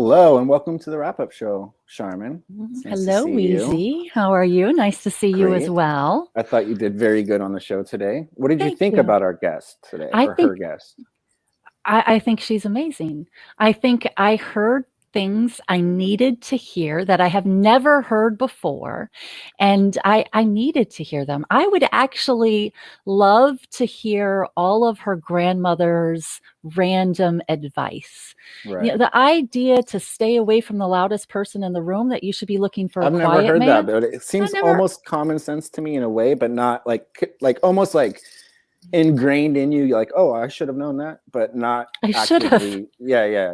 Hello and welcome to the Wrap Up Show, Charmin. It's nice to Hello, see you. Weezy. How are you? Nice to see you as Great. well. I thought you did very good on the show today. What did you Thank think you. about our guest today, I or her think guest? I think she's amazing. I think I heard things I needed to hear that I have never heard before, and I needed to hear them. I would actually love to hear all of her grandmother's random advice. Right. The idea to stay away from the loudest person in the room, that you should be looking for a I've never quiet heard that, man. but it I seems never almost common sense to me in a way, but not like almost like ingrained in you. You're like, oh, I should have known that, but not I should have. actively. Yeah.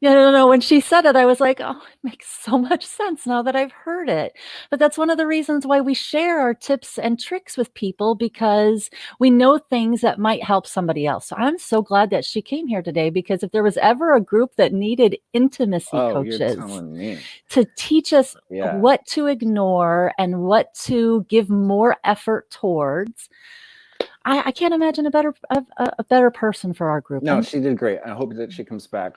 Yeah, no. When she said it, I was like, oh, it makes so much sense now that I've heard it. But that's one of the reasons why we share our tips and tricks with people, because we know things that might help somebody else. So I'm so glad that she came here today, because if there was ever a group that needed intimacy Oh, you're coaches telling me. to teach us Yeah. what to ignore and what to give more effort towards, I can't imagine a better person for our group. No, she did great. I hope that she comes back.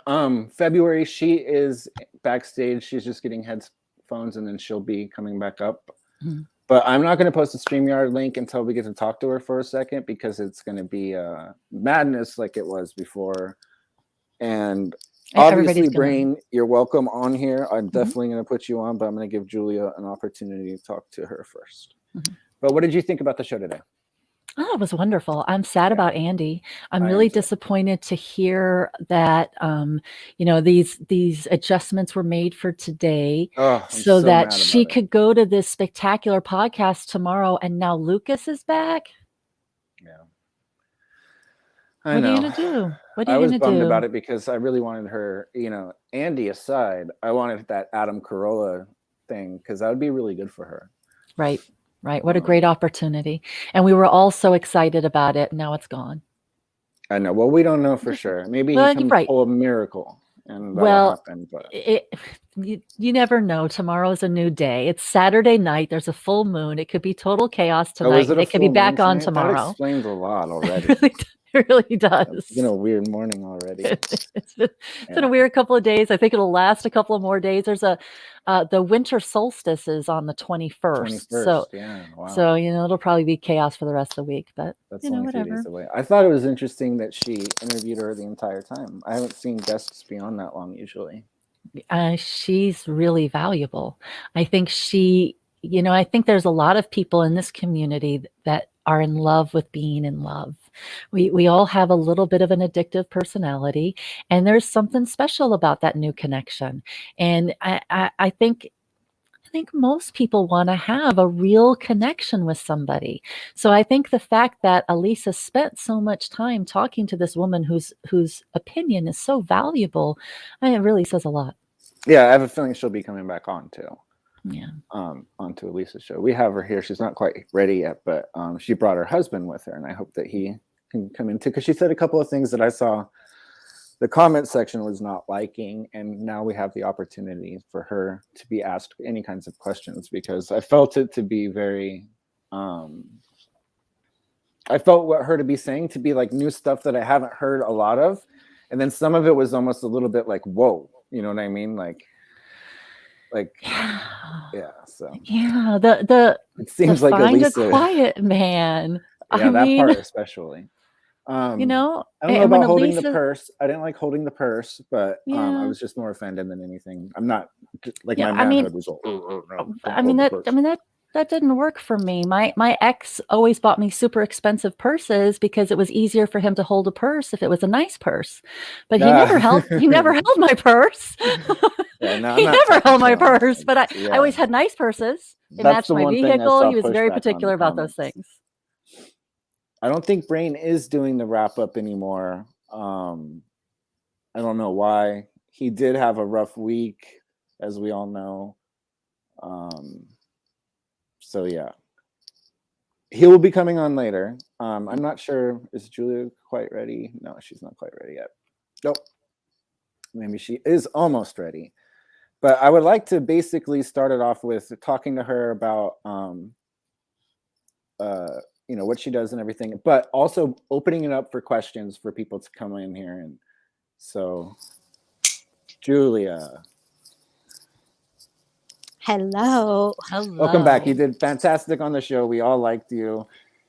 February, she is backstage. She's just getting headphones, and then she'll be coming back up. Mhm. But I'm not going to post a StreamYard link until we get to talk to her for a second, because it's going to be madness like it was before. And obviously, Brain, you're welcome on here. I'm definitely going to put you on, but I'm going to give Julia an opportunity to talk to her first. But what did you think about the show today? Oh, it was wonderful. I'm sad about Andy. I'm I really am too. disappointed to hear that these adjustments were made for today, Oh, so mad that about she it. could go to this spectacular podcast tomorrow, and now Lucas is back. Yeah. I What are you know. gonna do? What are I you was gonna bummed do? about it because I really wanted her, Andy aside, I wanted that Adam Carolla thing, because that would be really good for her. Right. What a great opportunity. And we were all so excited about it. Now it's gone. I know. Well, we don't know for sure. Maybe he can pull a miracle and that'll happen. But you never know. Tomorrow's a new day. It's Saturday night. There's a full moon. It could be total chaos tonight. it They could be back on tomorrow. That explains a lot already. It really does. It's been a weird morning already. It's been a weird couple of days. I think it'll last a couple of more days. There's the winter solstice is on the 21st. So it'll probably be chaos for the rest of the week. But that's only 3 days away. I thought it was interesting that she interviewed her the entire time. I haven't seen guests beyond that long usually. She's really valuable. I think I think there's a lot of people in this community that are in love with being in love. We all have a little bit of an addictive personality, and there's something special about that new connection. And I think most people want to have a real connection with somebody. So I think the fact that Elisa spent so much time talking to this woman whose opinion is so valuable, it really says a lot. Yeah, I have a feeling she'll be coming back on too. Yeah. Onto Elisa's show. We have her here. She's not quite ready yet, but she brought her husband with her, and I hope that he can come in too, because she said a couple of things that I saw the comment section was not liking, and now we have the opportunity for her to be asked any kinds of questions, because I felt it to be very I felt what her to be saying to be like new stuff that I haven't heard a lot of, and then some of it was almost a little bit like, whoa, you know what I mean? So it seems like find Elisa, a quiet man. Yeah, that part especially. I don't know about holding the purse. I didn't like holding the purse, but I was just more offended than anything. I'm not like my manhood was all. That didn't work for me. My ex always bought me super expensive purses because it was easier for him to hold a purse if it was a nice purse. But he never held my purse. Yeah, no, he never held my purse. But I always had nice purses. It matched my vehicle. He was very particular about those things. I don't think Brain is doing the wrap up anymore. I don't know why. He did have a rough week, as we all know. So yeah, he will be coming on later. I'm not sure. Is Julia quite ready? No, she's not quite ready yet. Nope. Maybe she is almost ready. But I would like to basically start it off with talking to her about what she does and everything, but also opening it up for questions for people to come in here. And so, Julia, Hello. Welcome back. You Hello. did fantastic on the show. We all liked you.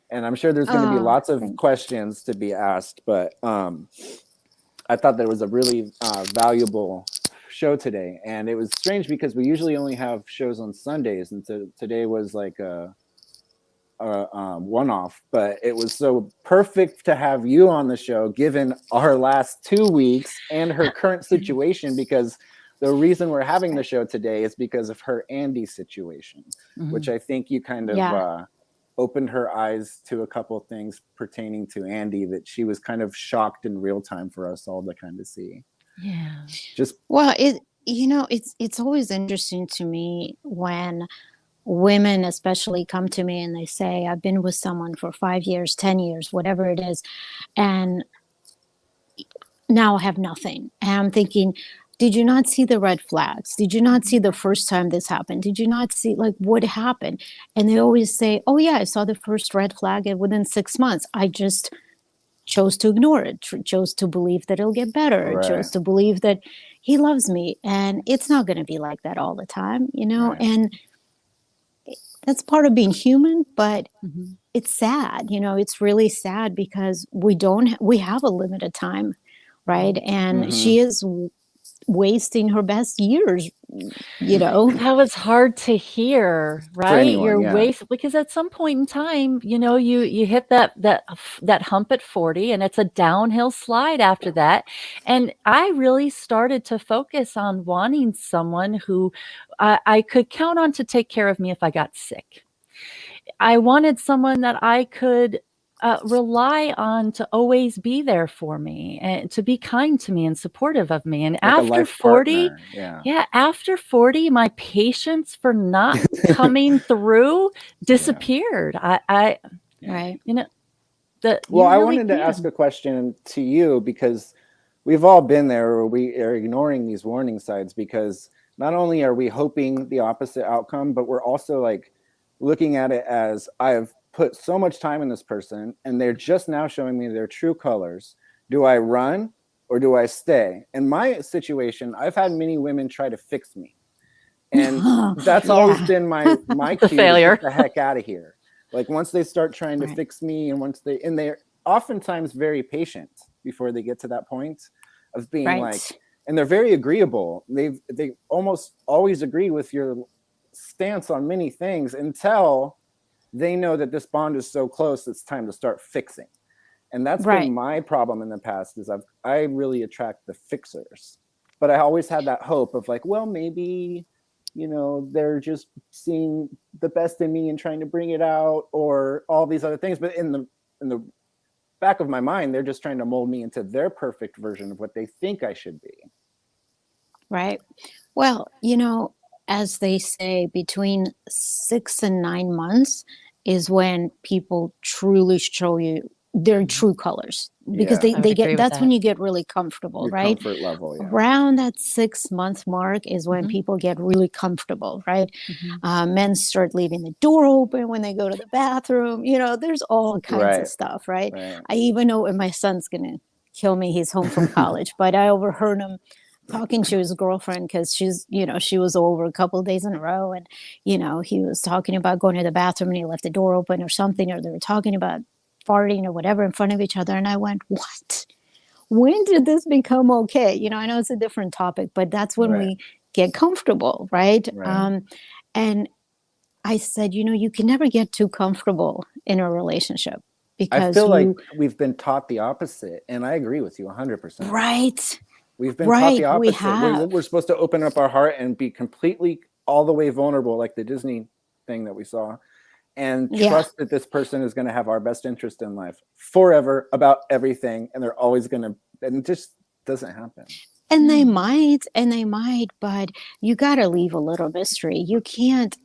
And I'm sure there's going to be Oh, lots of thank questions to be asked, but I thought there was a really valuable show today. And it was strange because we usually only have shows on Sundays, and so today was like a one-off, but it was so perfect to have you on the show given our last 2 weeks and her current situation, because the reason we're having the show today is because of her Andy situation, which I think you kind of Yeah. opened her eyes to a couple of things pertaining to Andy that she was kind of shocked in real time for us all to kind of see. Yeah. Just Well, it's always interesting to me when women especially come to me and they say, I've been with someone for 5 years, 10 years, whatever it is, and now I have nothing. And I'm thinking, did you not see the red flags? Did you not see the first time this happened? Did you not see like what happened? And they always say, oh yeah, I saw the first red flag and within 6 months. I just chose to ignore it, chose to believe that it'll get better, right, chose to believe that he loves me. And it's not going to be like that all the time, right. and that's part of being human, but Mm-hmm. it's sad, it's really sad because we have a limited time, right? And Mm-hmm. she is wasting her best years, That was hard to hear, right? anyone, You're yeah. because at some point in time, you hit that hump at 40, and it's a downhill slide after that. And I really started to focus on wanting someone who I could count on to take care of me if I got sick. I wanted someone that I could rely on to always be there for me and to be kind to me and supportive of me. And Like a after life 40, partner, yeah. yeah, after 40, my patience for not coming through disappeared. I Yeah. right. Well, you I really wanted to ask can. a question to you, because we've all been there where we are ignoring these warning signs, because not only are we hoping the opposite outcome, but we're also like looking at it as, I have put so much time in this person and they're just now showing me their true colors. Do I run or do I stay? In my situation, I've had many women try to fix me. And that's always Yeah. been my The cue to failure. get the heck out of here. Like once they start trying to Right. fix me, and they're oftentimes very patient before they get to that point of being like, Right. and they're very agreeable. They almost always agree with your stance on many things until they know that this bond is so close, it's time to start fixing. And that's been Right. my problem in the past, is I really attract the fixers. But I always had that hope of like, well, maybe, they're just seeing the best in me and trying to bring it out, or all these other things. But in the back of my mind, they're just trying to mold me into their perfect version of what they think I should be. Right. Well, as they say, between 6 and 9 months is when people truly show you their true colors, because Yeah. I would they agree get with that's when that. you get really comfortable, Your right? comfort level, yeah. Around that 6 month mark is when Mhm. people get really comfortable, right? Mhm. Men start leaving the door open when they go to the bathroom. There's all kinds of Right. stuff, right? Right. I even know when my son's gonna kill me. He's home from college, but I overheard him talking to his girlfriend because she was over a couple of days in a row, and he was talking about going to the bathroom and he left the door open or something, or they were talking about farting or whatever in front of each other, and I went, what? When did this become okay? I know it's a different topic, but that's when Right. we get comfortable, right? Right. And I said, you can never get too comfortable in a relationship I because feel like we've been taught the opposite, and I agree with you 100%. right, We've been taught the right, we opposite. have, We're supposed to open up our heart and be completely all the way vulnerable, like the Disney thing that we saw, and yeah. trust that this person is going to have our best interest in life forever about everything, and they're always going to, and it just doesn't happen. And they might, but you got to leave a little mystery. You cannot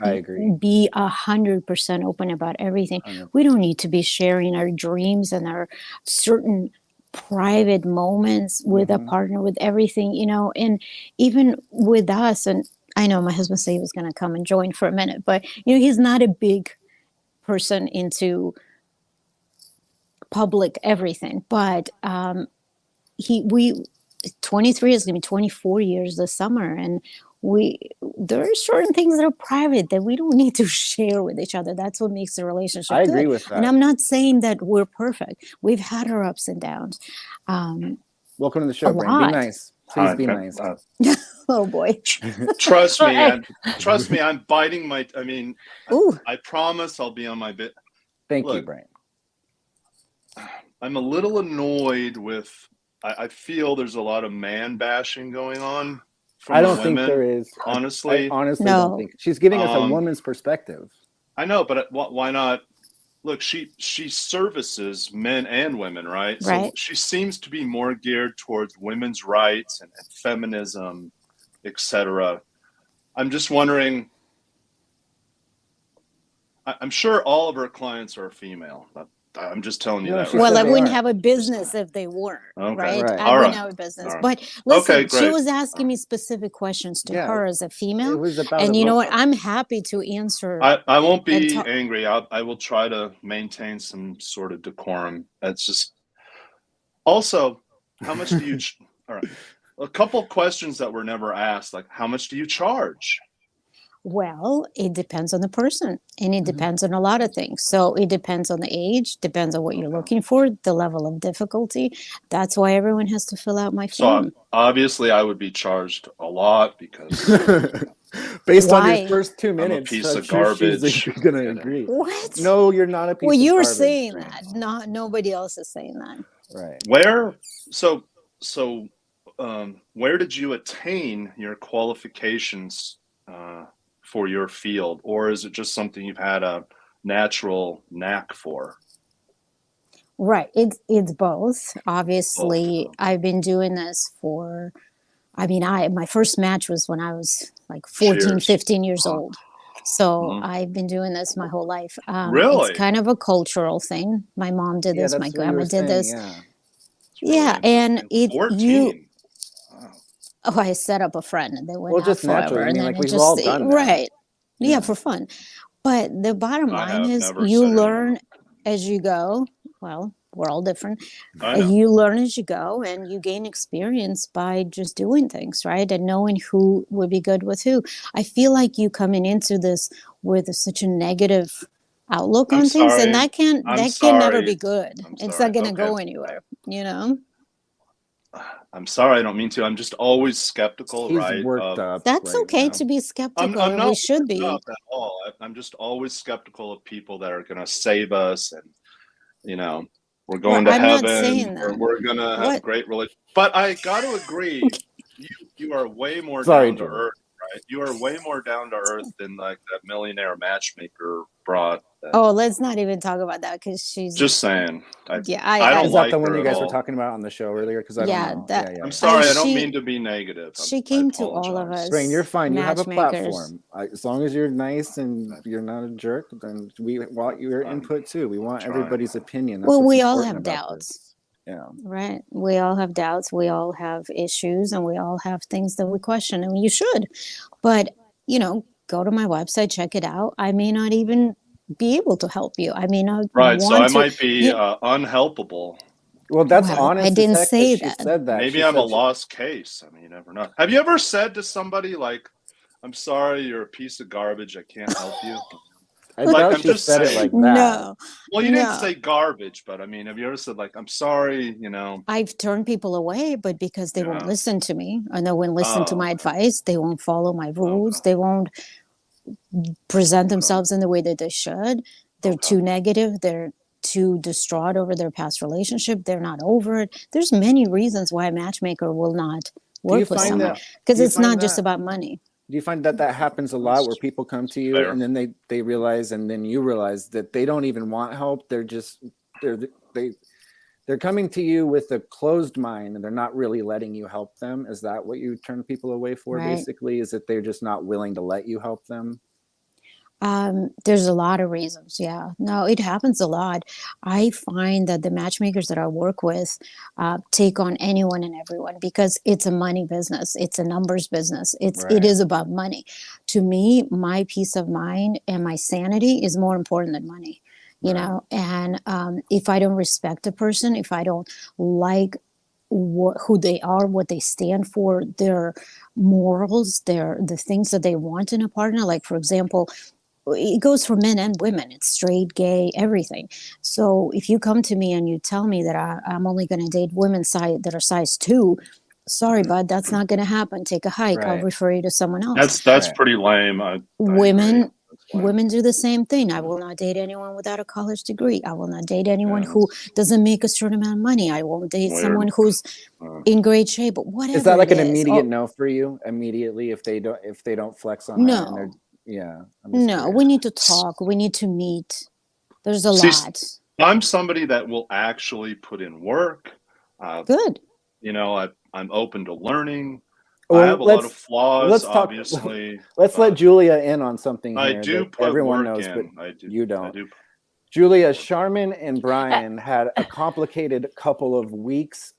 I agree. be 100% open about everything. 100%. We don't need to be sharing our dreams and our certain private moments with a partner, with everything, and even with us. And I know my husband said he was going to come and join for a minute, but he's not a big person into public everything, but, we 23 is going to be 24 years this summer, and there are certain things that are private that we don't need to share with each other. That's what makes the relationship I good. agree with And that. I'm not saying that we're perfect. We've had our ups and downs. Welcome to the show, A Brain. Be lot. nice. Please Hi, be nice. Oh boy. Trust me, Well, I'm biting my. I mean, Ooh. I promise I'll be on my bit. Thank you, Look, Brain. I'm a little annoyed with. I feel there's a lot of man bashing going on from I the don't think women. there is. Honestly, I honestly No. don't think she's giving us a Um, woman's perspective. I know, but why not? Look, she services men and women, right? So Right. she seems to be more geared towards women's rights and feminism, etc. I'm just wondering. I'm sure all of her clients are female. I'm just telling you No, that she right Well, said I now. they wouldn't are. have a business if they weren't, Okay. right? Right. I All wouldn't right. have a business. All right. But listen, Okay, she great. was asking me specific questions to Yeah. her as a It female. was about And a you know book. what? I'm happy to answer. I won't And be talk- angry. I will try to maintain some sort of decorum. It's just also, how much do you? All right. A couple questions that were never asked, like how much do you charge? Well, it depends on the person and it Mhm. depends on a lot of things. So it depends on the age, depends on what you're Okay. looking for, the level of difficulty. That's why everyone has to fill out my So form. obviously, I would be charged a lot because Based on your Why? first 2 I'm a minutes, piece I'm of sure she's garbage. going to And agree. What? No, you're not a piece Well, of you're garbage. saying Brain. that. Not nobody else is saying that. Right. where where did you attain your qualifications for your field, or is it just something you've had a natural knack for? Right. It's both. Obviously, Both. I've been doing this for my first match was when I was like 14, Cheers. 15 years Uh-huh. old. So Mhm. I've been doing this my whole life. It's Really? kind of a cultural thing. My mom did Yeah, this, my that's what you grandma were did saying. this. Yeah. It's really Yeah, and interesting. 14. Wow. I set up a friend and they went Well, out just forever. naturally. I And mean, then like it we've all just, done that. right. Yeah, Yeah. for fun. But the bottom I line have is never you said anyone. learn as you go. Well, we're all different. I know. You learn as you go and you gain experience by just doing things, right? And knowing who would be good with who. I feel like you coming into this with such a negative outlook I'm on things, and sorry. that can I'm never be sorry. good. I'm It's sorry. not gonna Okay. go anywhere, you know? I'm sorry. I don't mean to. I'm just always skeptical, He's right? worked up That's right okay now. to be skeptical, I'm and not we should worked be. up at all. I'm just always skeptical of people that are going to save us, and we're Well, going to I'm not heaven. saying Or that. we're going to have What? great relations. But I got to agree, you are way more Sorry, down to Jordan. earth, right? You are way more down to earth than like that millionaire matchmaker brought. Oh, let's not even talk about that because she's Just saying. yeah. I don't Is that like the one her you at guys were all. talking about on the show earlier? Because I Yeah, don't know. that- Yeah. I'm sorry. I don't she- mean to be negative. she I came to all of apologize. us. Brain, you're fine. You have a matchmakers. platform. As long as you're nice and you're not a jerk, then we want your I'm input too. We want trying. everybody's opinion. That's Well, what's we all important have about doubts. this. Yeah. Right. We all have doubts. We all have issues and we all have things that we question, and you should. But, go to my website, check it out. I may not even be able to help you. I may not Right. So want I to. might be unhelpable. Well, that's Well, honest I as didn't heck say she that. said that. Maybe She I'm a said she- lost case. I mean, you never know. Have you ever said to somebody like, "I'm sorry, you're a piece of garbage. I can't help you"? I Like, doubt I'm she just said it saying. like that. No. Well, you didn't No. say garbage, but I mean, have you ever said like, "I'm sorry," I've turned people away, but because they won't Yeah. listen to me and they won't listen to Oh, my okay. advice, they won't follow my rules, Okay. they won't present Okay. themselves in the way that they should. They're Okay. too negative. They're too distraught over their past relationship. They're not over it. There's many reasons why a matchmaker will not Do you work with find someone that? because do you it's not find just that- about money. Do you find that happens a lot where people come to you Fair. and then they realize, and then you realize that they don't even want help. They're just they're coming to you with a closed mind and they're not really letting you help them. Is that what you turn people away for? Right. Basically, is that they're just not willing to let you help them? There's a lot of reasons. Yeah, no, it happens a lot. I find that the matchmakers that I work with take on anyone and everyone because it's a money business. It's a numbers business. It Right. is about money. To me, my peace of mind and my sanity is more important than money. And if I don't respect a person, if I don't like who they are, what they stand for, their morals, the things that they want in a partner. Like, for example, it goes for men and women. It's straight, gay, everything. So if you come to me and you tell me that I'm only going to date women that are size 2, sorry, bud, that's not going to happen. Take a hike. I'll Right. refer you to someone else. That's Right. pretty lame. I agree. Women That's lame. women do the same thing. I will not date anyone without a college degree. I will not date anyone who doesn't make a certain amount of money. I won't date Weird. someone who's in great shape. But whatever. Is that like it an is. immediate no for you? Immediately, if they don't flex on that, and No. yeah. I'm just No, curious. we need to talk. We need to meet. There's a See, lot. I'm somebody that will actually put in work. Good. You know, I'm open to learning. Well, I have a lot of flaws, let's talk. obviously. Let's let Julia in on something I here do that put everyone work knows, in. but I do. you don't. I do. Julia, Charmin and Brian had a complicated couple of weeks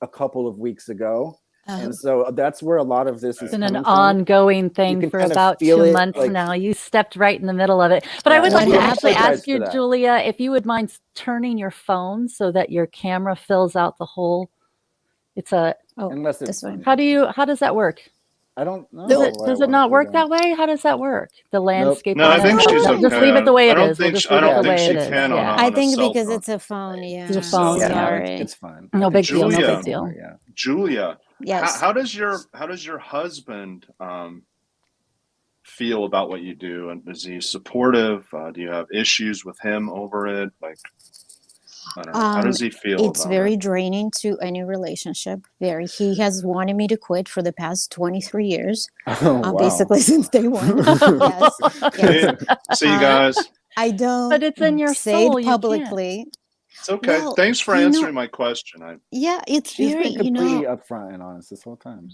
ago. And so that's where a lot of this is It's been an coming from. ongoing You thing can for kind of about feel 2 it, months like- now. You stepped right in the middle of it. But I would Yeah, like what to happened? actually Apologize ask you, for that. Julia, if you would mind turning your phone so that your camera fills out the whole. It's a. Unless it's this one. How does that work? I don't know. Does it not work that way? How does that work? The landscape. No, I think on it? she's No, okay. just leave it the way I it don't is. We'll think just she- I leave it don't the think way she it is. can on Yeah. a- I think cell because phone. it's a phone. Yeah. It's a phone, Yeah, Sorry. it's fine. No big deal. No Julia. big deal. Yeah. Julia, Yes. how does your husband feel about what you do? And is he supportive? Do you have issues with him over it? Like, I don't know. How does he feel It's about very it? draining to any relationship. He has wanted me to quit for the past 23 years, Oh, wow. basically since day one. Yes. Yes. See, you guys. I don't But it's in your say soul, it you can't. publicly. It's okay. Well, Thanks for you know- answering my question. Yeah, it's She's very, been completely upfront and honest this whole time.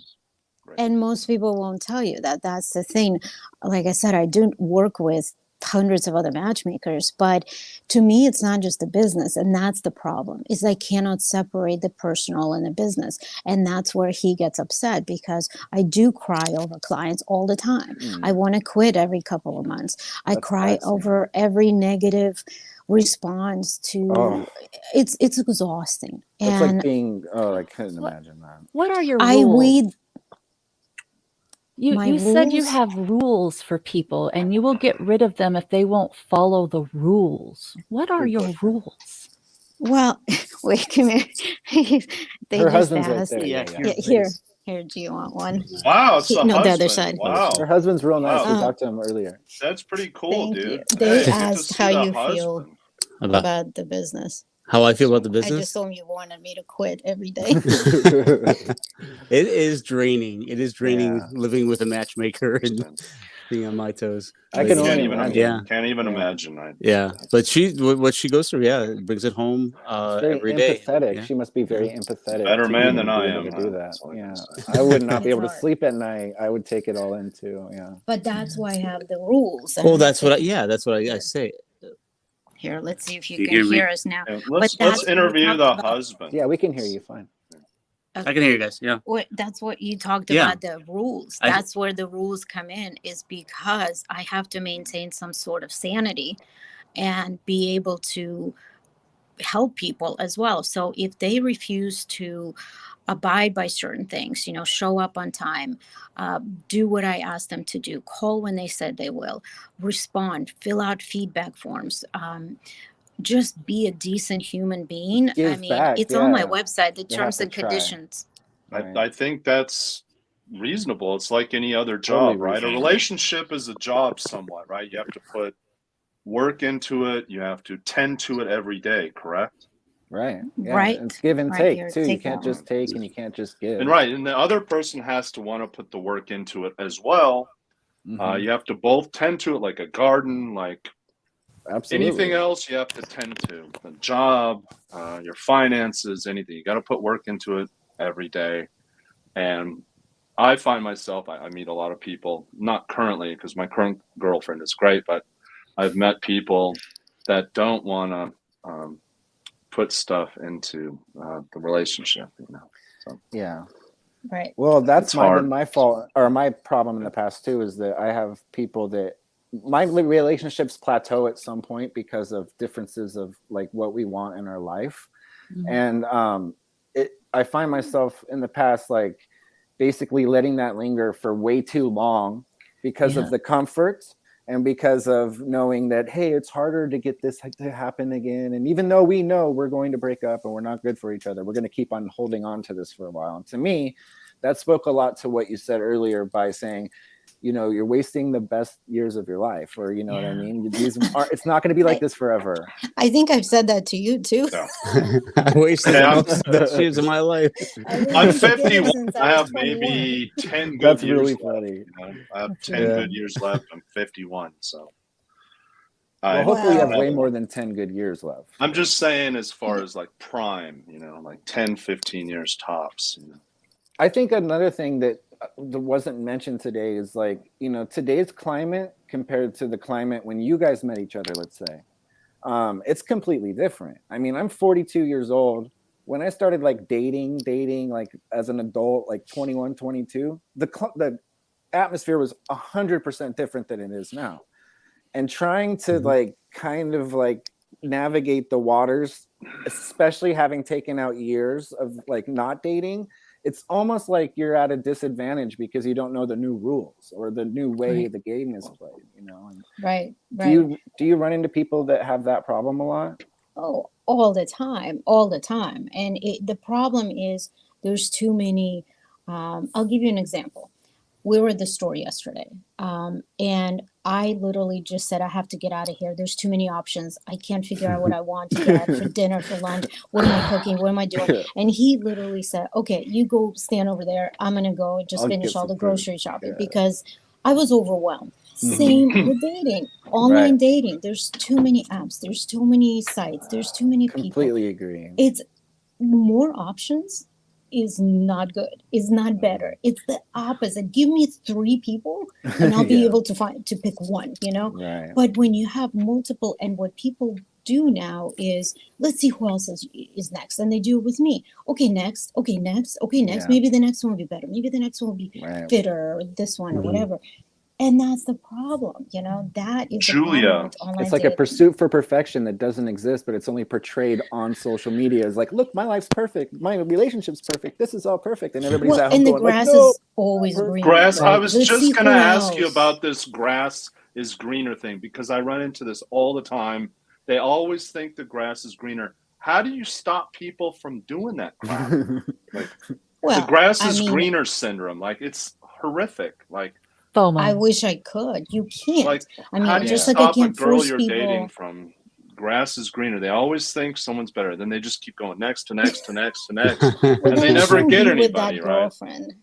and most people won't tell you that. That's the thing. Like I said, I do work with hundreds of other matchmakers, but to me, it's not just the business. And that's the problem, is I cannot separate the personal and the business. And that's where he gets upset, because I do cry over clients all the time. I want to quit every couple of months. I That's cry taxing. over every negative response to Oh. it's exhausting. It's And like being, I couldn't imagine that. What are your I rules? read You my said you rules? have rules for people, and you will get rid of them if they won't follow the rules. What are your rules? Well, wait, come here. They Her just husband's right asked. there. Yeah, Yeah, here, do you want one? Wow, it's the No, the husband. other side. Wow, Her husband's real nice. We Wow. talked to him earlier. that's pretty cool, Thank dude. you. They Hey, good to asked see how the you feel husband. about the business. How I feel about the I just business? told him you wanted me to quit every day. It is draining. It is draining Yeah. living with a matchmaker and being on my toes. I can But- only Can't even imagine. Yeah. Can't even Yeah. imagine. Yeah, but what she goes through, yeah, it brings it home Very every day. empathetic. Yeah. She must be very empathetic. Better to man even than I be able am, to do huh? that. That's all I Yeah, can say. I would not be It's able to hard. sleep at night. I would take it all into. Yeah. But that's why I have the rules. Well, that's what I say. Here, let's see if you Do you can hear me? hear us now. Yeah, But let's that's what we interview talked the about. husband. Yeah, we can hear you fine. I can hear you guys. Yeah. That's what you talked Yeah. about, the rules. I- That's where the rules come in, is because I have to maintain some sort of sanity and be able to help people as well. So if they refuse to abide by certain things, show up on time, do what I ask them to do, call when they said they will, respond, fill out feedback forms, just be a decent human being. Give I mean, back, it's on my yeah. website, the You have terms to and try. conditions. Right. I think that's reasonable. It's like any other Totally job, right? A reasonable. relationship is a job somewhat, right? You have to put work into it. You have to tend to it every day, correct? Right. Yeah. Right. It's give and Right take here, too. You take can't that just take and you can't just give. And right, and the other person has to want to put the work into it as well. Mhm. You have to both tend to it, like a garden, like Absolutely. anything else you have to tend to. A job, your finances, anything. You got to put work into it every day. And I find myself, I meet a lot of people, not currently because my current girlfriend is great, but I've met people that don't want to put stuff into the relationship, So Yeah. Right. Well, that's It's hard. been my fault or my problem in the past too, is that I have people that my relationships plateau at some point because of differences of like what we want in our life. Mhm. And I find myself in the past, like basically letting that linger for way too long because Yeah. of the comfort and because of knowing that, hey, it's harder to get this to happen again. And even though we know we're going to break up and we're not good for each other, we're going to keep on holding on to this for a while. And to me, that spoke a lot to what you said earlier by saying, you know, you're wasting the best years of your life, or, you know what I mean? It's not going to be like this forever. I think I've said that to you too. Yeah. I wasted Yeah, most of the best years of my life. I'm 51. I have maybe 10 good That's years really left. funny. You know? I have 10 Yeah. good years left. I'm 51. So Well, hopefully you have Wow. way more than 10 good years left. I'm just saying, as far as like prime, you know, like 10, 15 years tops. You know? I think another thing that wasn't mentioned today is like, you know, today's climate compared to the climate when you guys met each other, let's say, it's completely different. I mean, I'm 42 years old. When I started like dating like as an adult, like 21, 22, the atmosphere was 100% different than it is now. And trying to like kind of like navigate the waters, especially having taken out years of like not dating, it's almost like you're at a disadvantage because you don't know the new rules or the new way Right. the game is played, you know. And Right. do you run into people that have that problem a lot? Oh, all the time, all the time. And the problem is there's too many. I'll give you an example. We were at the store yesterday, and I literally just said, I have to get out of here. There's too many options. I can't figure out what I want to get for dinner, for lunch. What am I cooking? What am I doing? Yeah. And he literally said, okay, you go stand over there. I'm going to go just I'll finish get all some the food. grocery shopping Yeah. because I was overwhelmed. Mhm. Same with dating, online dating. There's too many apps. There's too many sites. There's too many people. Completely agree. It's more options is not good. It's not better. It's the opposite. Give me 3 people and I'll be Yeah. able to pick one, you know? Right. But when you have multiple, and what people do now is, let's see who else is next. And they do it with me. Okay, next. Okay, next. Okay, next. Yeah. Maybe the next one will be better. Maybe the next one will be Right. fitter, or this one, or Mhm. whatever. And that's the problem, you know? That is the Julia. problem with online It's like a dating. pursuit for perfection that doesn't exist, but it's only portrayed on social media as like, look, my life's perfect, my relationship's perfy's this is all perfect, and everybody's Well, at home and the going like, grass no. is always Perfect. greener. Grass. right? I was Let's see just going to who ask you else. about this grass is greener thing, because I run into this all the time. They always think the grass is greener. How do you stop people from doing that crap? Like, Well, the grass I is mean, greener syndrome. Like, it's horrific. Like, FOMO. I wish I could. You can't. like I how mean, do you just like I stop a can't girl force you're people. dating from grass is greener? They always think someone's better. Then they just keep going next to next to next to next. Well, And they then never shouldn't get be with that anybody, right? girlfriend.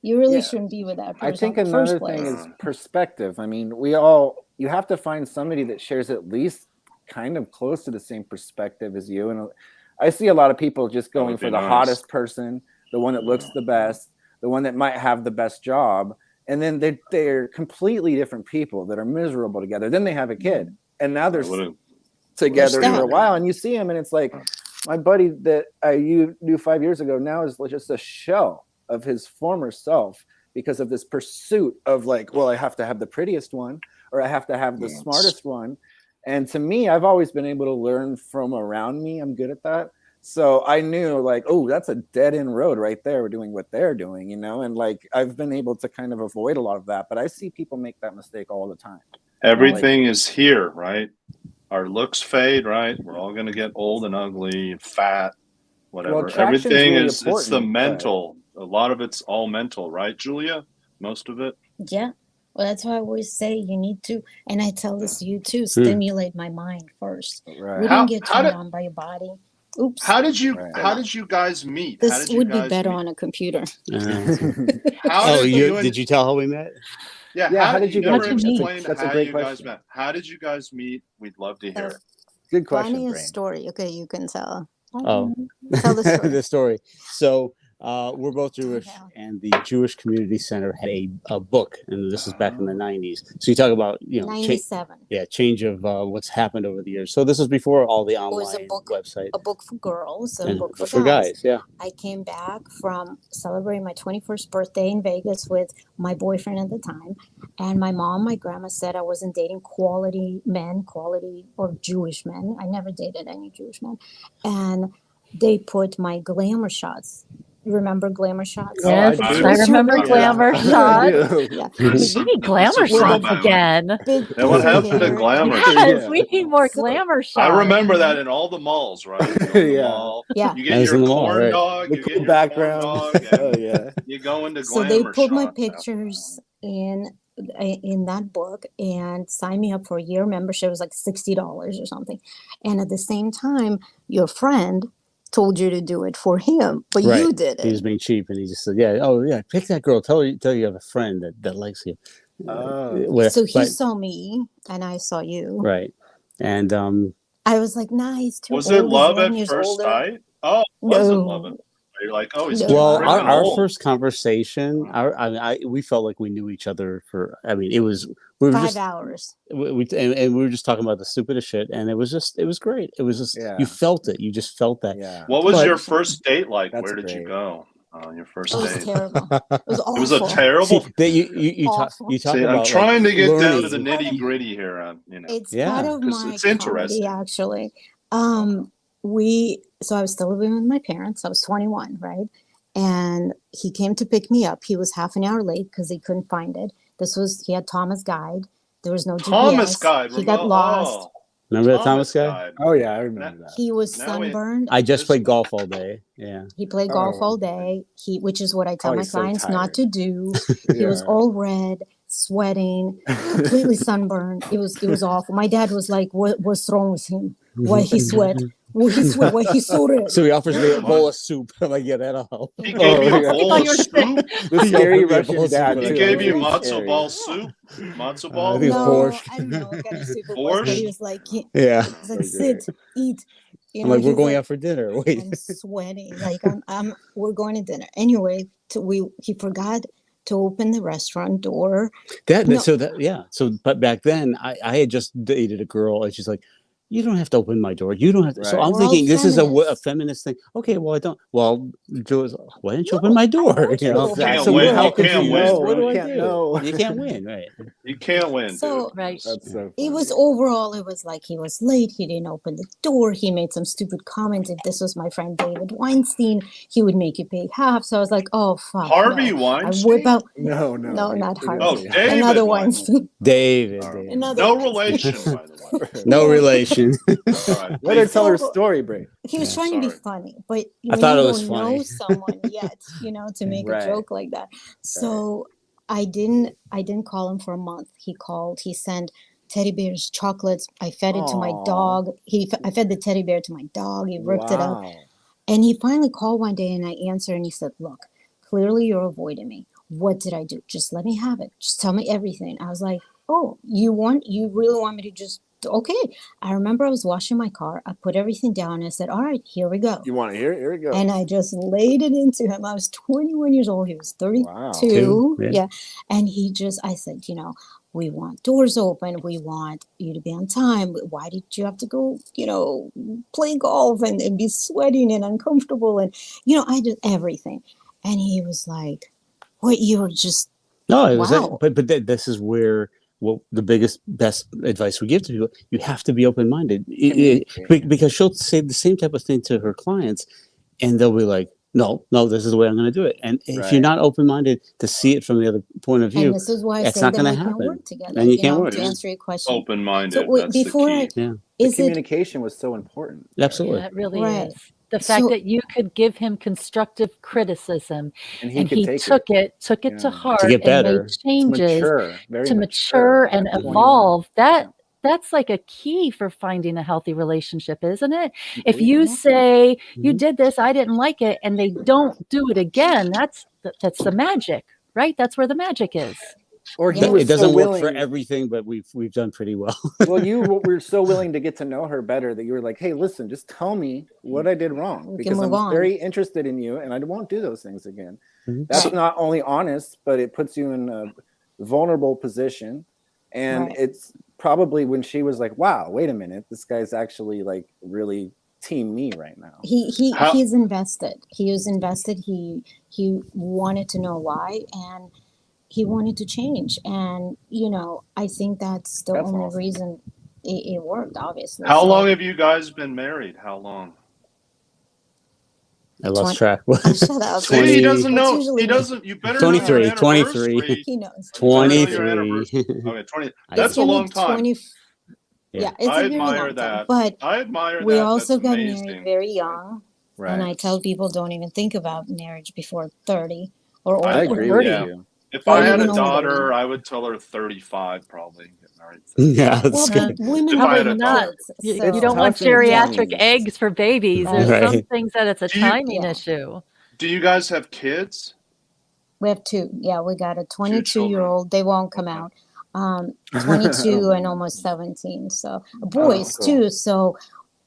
You really Yeah. shouldn't be with that person I think in the first another thing place. is perspective. I mean, you have to find somebody that shares at least kind of close to the same perspective as you. And I see a lot of people just going would for be the nice. hottest person, the one that looks the best, the one that might have the best job. And then they're completely different people that are miserable together. Then they have a kid, and now they're together Pushed for a out. while, and you see them, and it's like my buddy that you knew 5 years ago now is just a shell of his former self because of this pursuit of like, well, I have to have the prettiest one, or I have to have the smartest one. And to me, I've always been able to learn from around me. I'm good at that. So I knew like, oh, that's a dead end road right there. We're doing what they're doing, you know? And like, I've been able to kind of avoid a lot of that, but I see people make that mistake all the time. Everything is here, right? Our looks fade, right? We're all going to get old and ugly, fat, whatever. Well, attraction's Everything really it's the important, but- mental. A lot of it's all mental, right, Julia? Most of it. Yeah. Well, that's why I always say you need to, and I tell this to you too, stimulate my mind first. Right. We How- don't get how turned did- on by your body. Oops. How did you Right. how did you guys meet? How This did you would be guys better meet? on a computer. How Oh, did and- did you tell how we met? Yeah, Yeah, how did you never guys meet? explained That's a how great you guys question. met? How did you guys meet? We'd love to hear. Good question, Funniest Brain. story. Okay, you can tell. Oh, Tell the story. the story. So we're both Jewish, hell. and the Jewish Community Center had a book, and this is back in the 90s. So you talk about 97. change of what's happened over the years. So this was before all the was a online book- website A book for girls, a and book for guys. Yeah. I came back from celebrating my 21st birthday in Vegas with my boyfriend at the time. And my mom, my grandma said I wasn't dating quality or Jewish men. I never dated any Jewish men. And they put my glamour shots remember Glamour Shots? Yes, I I, do. remember Yeah. Glamour I Shots. do. Yeah. We need Glamour Shots again. Big Yeah, what puffy happened to hair. Glamour? Yes, Yeah. we need more So- Glamour I Shots. remember that in all the malls, right? You go in the Yeah. mall, Yeah. you That get was your in the mall, corn right. dog, The you cool get your background. corn dog, Oh and yeah. you go into So Glamour they put my Shots. pictures in that book and signed me up for a year membership. It was like $60 or something. And at the same time, your friend told you to do it for him, but Right. you did He was it. being cheap, and he just said, "Yeah, oh yeah, pick that girl. Tell you have a friend that likes you." Oh. So he Right, saw me and I saw you. right, and I was like, nah, he's too Was old. it He's love 11 at years first older. sight? Oh, it wasn't love at No. first sight. You're like, oh, he's No. too well, freaking our old. first conversation, we felt like we knew each other for. I mean, we were 5 just hours. and we were just talking about the stupidest shit, and it was great. It was just Yeah. you felt it. You just felt that. Yeah. What was But- your first date like? That's Where did you great. go on your first It was date? terrible. It was awful. It was a terrible. See, that you talk Awful. you talk See, about. I'm trying like, to get down learning. to the nitty gritty here. You know, It's Yeah. part of 'Cause my it's comedy, interesting. actually. So I was still living with my parents. I was 21, right? And he came to pick me up. He was half an hour late because he couldn't find it. He had Thomas Guide. There was no Thomas GPS. Guide. He got lost. Remember that Thomas guy? Oh yeah, I remember that. He was Now we- sunburned. I just played golf all day. Yeah. He played golf Oh. all day. Which is what I tell Probably my so clients not tired. to do. He was Yeah. all red, sweating, completely sunburned. It was awful. My dad was like, "What's wrong with him? Why he sweat? Why he sweat? Why he so red?" So he offers me a bowl of soup. I'm like, yeah, that'll help. He gave Oh, you a yeah. bowl of soup. The scary Yeah, Russian both dad. of He them. too. gave you Really matzo scary. ball soup. Matzo I ball. think it's No, borscht. I don't know what kind of soup it was, but he Borscht? was like, Yeah. he's like, So great. sit, eat. You I'm know, like, we're he's going like, out for dinner. Wait. I'm sweating. Like we're going to dinner. Anyway, he forgot to open the restaurant door. But back then I had just dated a girl, and she's like, you don't have to open my door. You don't have to. So Right. I'm We're all thinking this is a feminists. feminist thing. Okay, well I don't. Well, Joe's, why didn't you open my door? want you to open my so door. we're how You can't confused. win, What do right? I You can't do? know. You can't win, right? You can't win, So dude. Right. That's so funny. it was overall, it was like he was late. He didn't open the door. He made some stupid comment. If this was my friend David Weinstein, he would make you pay half. So I was like, oh, fuck. Harvey no. I Weinstein? whip out. No, No, not he didn't Harvey. say Oh, David Another Weinstein. Weinstein. David. All right. Another No Weinstein. relation, by the way. No relation. All right. Let her tell her So- story, Bray. He was Yeah, trying to be sorry. funny, but I when thought you it was don't know funny. someone yet, to make Right. a joke like that. So I didn't call him for a month. He called. He sent teddy bears, chocolates. I fed it to my Aw. dog. I fed the teddy bear to my dog. He ripped it out. Wow. And he finally called one day and I answered and he said, look, clearly you're avoiding me. What did I do? Just let me have it. Just tell me everything. I was like, oh, you really want me to just, okay. I remember I was washing my car. I put everything down and I said, all right, here we go. You want to hear it? Here we go. And I just laid it into him. I was 21 years old. He was 32. Wow. Yeah. And I said, we want doors open. We want you to be on time. Why did you have to go, play golf and be sweating and uncomfortable? And, I did everything. And he was like, what, you were just, No, it was Wow. but this is where the best advice we give to people. You have to be open-minded because she'll say the same type of thing to her clients, and they'll be like, no, this is the way I'm going to do it. And if Right. you're not open-minded to see it from the other point of view, and this is why I it's say not that gonna we can't happen. work together. And you can't work. To answer your question. Open-minded. So wait, That's before the I, key. The is it, communication was so important. absolutely. Yeah, it really Right. is. The fact So- that you could give him constructive criticism And he and could he take took it to Yeah. heart get and better. made to changes mature, very to mature and at 21. evolve. That's like a key for finding a healthy relationship, isn't it? If Completely. you say you Mhm. did this, I didn't like it, and they don't do it again, that's the magic, right? That's where the magic is. Or he Yeah. was It doesn't so work willing. for everything, but we've done pretty well. Well, you were so willing to get to know her better that you were like, hey, listen, just tell me what I did wrong We can because I'm move on. very interested in you and I won't do those things again. Mhm. That's Right. not only honest, but it puts you in a vulnerable position. And Right. it's probably when she was like, wow, wait a minute, this guy's actually like really team me right now. How- he's invested. He was invested. He wanted to know why and he wanted to change. And I think that's the That's only awesome. reason it worked, obviously. How So long have you guys been married? How long? I lost 20 track. Oh, shut up. See, he doesn't That's know. usually He me. doesn't. You better know your 23, anniversary. He knows. You better know your 23. anniversary. Okay, 20. I That's It's a gonna be long time. 20. Yeah. Yeah, it's I a very admire long time. that. But I admire we that. also That's got amazing. married very young. And I Right. tell people don't even think about marriage before 30 or older. I agree with Yeah. you. If Or I had even a older, daughter, I would tell her 35 probably. Get married. Yeah, Well, that's Uh, good. women If have I had a not. kids, You so don't want tough in the geriatric 20s. eggs for babies. Right. There's some Right. things that it's a Do you- timing Yeah. issue. Do you guys have kids? we have two. Yeah, we got a children. 22-year-old. They won't come Okay. out. 22 and almost 17. So boys cool. too. So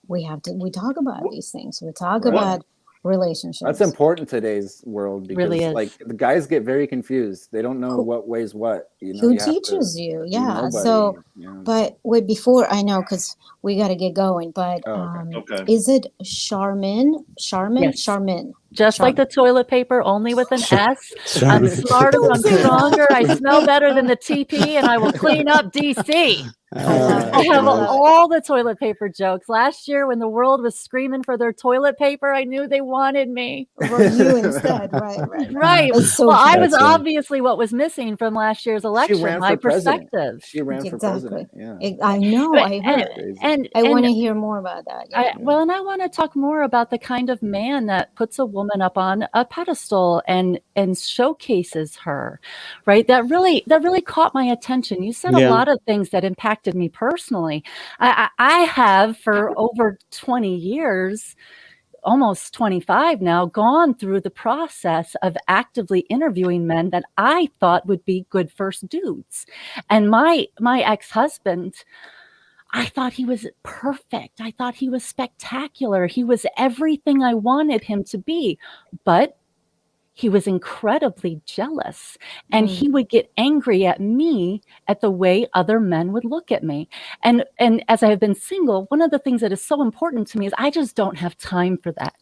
we talk about these things. We talk Right. about relationships. That's important in today's world because Really is. like the guys get very confused. They don't know Who- what weighs what. You know, Who you have to teaches you? be Yeah. nobody, So, you know. but wait, before I know, because we got to get going. But Okay. is it Charmin? Yes. Charmin. Just like the toilet paper, only with an S. I'm Charmin. smarter, Don't I'm say that. stronger, I smell better than the TP, and I will clean up DC. I have love it. all the toilet paper jokes. Last year, when the world was screaming for their toilet paper, I knew they wanted me. For you instead, right? Right. That's so Well, I funny. was That's right. obviously what was missing from last year's She election, ran my for president. perspective. She ran for Exactly. president. Yeah. I know. I heard. Crazy. And I want to hear more about that. Yeah. Well, and I want to talk more about the kind of man that puts a woman up on a pedestal and showcases her, right? That really caught my attention. You said Yeah. a lot of things that impacted me personally. I have for over 20 years, almost 25 now, gone through the process of actively interviewing men that I thought would be good first dudes. And my ex-husband, I thought he was perfect. I thought he was spectacular. He was everything I wanted him to be, but he was incredibly jealous, and he would get angry at me at the way other men would look at me. And as I have been single, one of the things that is so important to me is I just don't have time for that.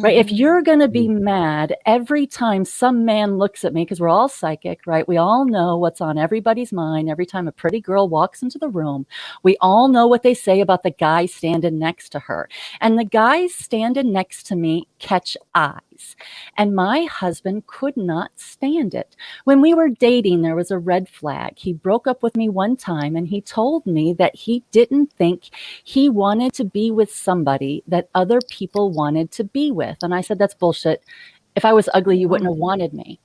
Right? If you're going to be mad every time some man looks at me, because we're all psychic, right? We all know what's on everybody's mind every time a pretty girl walks into the room. We all know what they say about the guy standing next to her. And the guys standing next to me catch eyes. And my husband could not stand it. When we were dating, there was a red flag. He broke up with me one time and he told me that he didn't think he wanted to be with somebody that other people wanted to be with. And I said, that's bullshit. If I was ugly, you wouldn't have wanted me.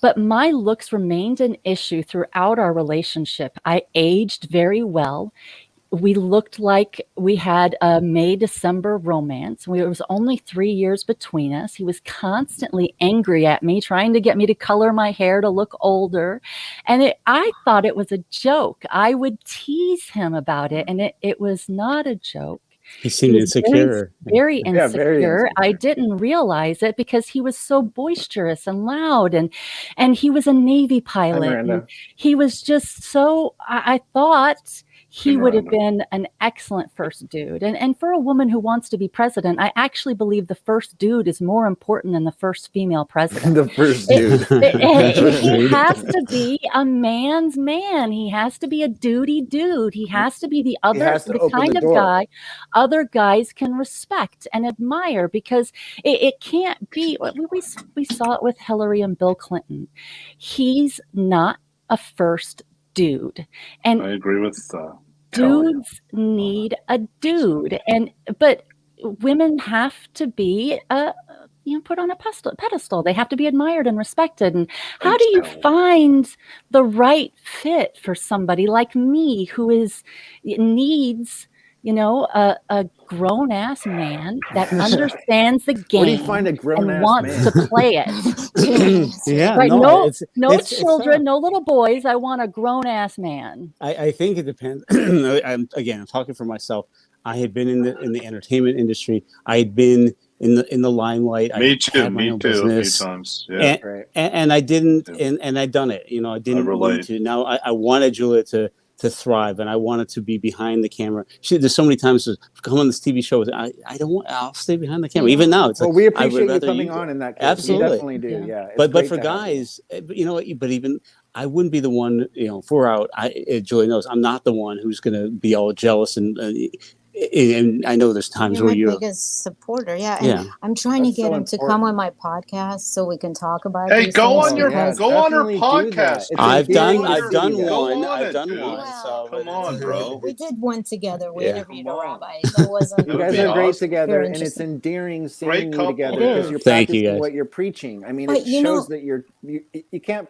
But my looks remained an issue throughout our relationship. I aged very well. We looked like we had a May-December romance. It was only 3 years between us. He was constantly angry at me, trying to get me to color my hair to look older. And I thought it was a joke. I would tease him about it, and it was not a joke. He seemed He was insecure. Very Yeah, insecure. very insecure. I didn't realize it because he was so boisterous and loud, and he was a Navy pilot. Miranda. And he was just so. I thought he would have been an excellent first dude. And for a woman who wants to be president, I actually believe the first dude is more important than the first female president. The first dude. He has to be a man's man. He has to be a duty dude. He has to be the open kind the of door. guy other guys can respect and admire, because it can't be. We saw it with Hillary and Bill Clinton. He's not a first dude. And I agree with dudes need a dude, but women have to be put on a pedestal. They have to be admired and respected. And how do you find the right fit for somebody like me who needs a grown ass man that understands the game Where do you find a grown and ass wants man? to play it? Yeah, Right? no, No it's children, tough. no little boys. I want a grown ass man. I think it depends. I'm talking for myself. I had been in the entertainment industry. I had been in the limelight. Me I too. had my Me own too. business. A few times. Yeah. Right. And I didn't, and I'd done it. I didn't relate. need to. Now I wanted Julia to thrive, and I wanted to be behind the camera. There's so many times to come on this TV show. I don't want. I'll stay behind the camera. Yeah. Even now, it's Well, like we I would appreciate you rather coming do on it. in that case. Absolutely. We definitely do. Yeah. Yeah. It's But great for to have you. guys, but even I wouldn't be the one. If we're out, Julie knows I'm not the one who's going to be all jealous and and I know there's times You're where my you're, biggest supporter. Yeah. And yeah. I'm trying That's to get so him to come on important. my podcast so we can talk about Hey, these go things on your because go on her definitely do podcast. that. It's I've endearing done to I've see done that. Go one. on I've it, done dude. one. well, So Come on, bro. we did one together. We Yeah. interviewed a Come on. rabbi. That wasn't You That would guys be are great awesome. together, very and it's interesting. endearing seeing Great you couple, together It because is. you're Thank you, practicing guys. what you're preaching. I mean, But it you shows know, that you can't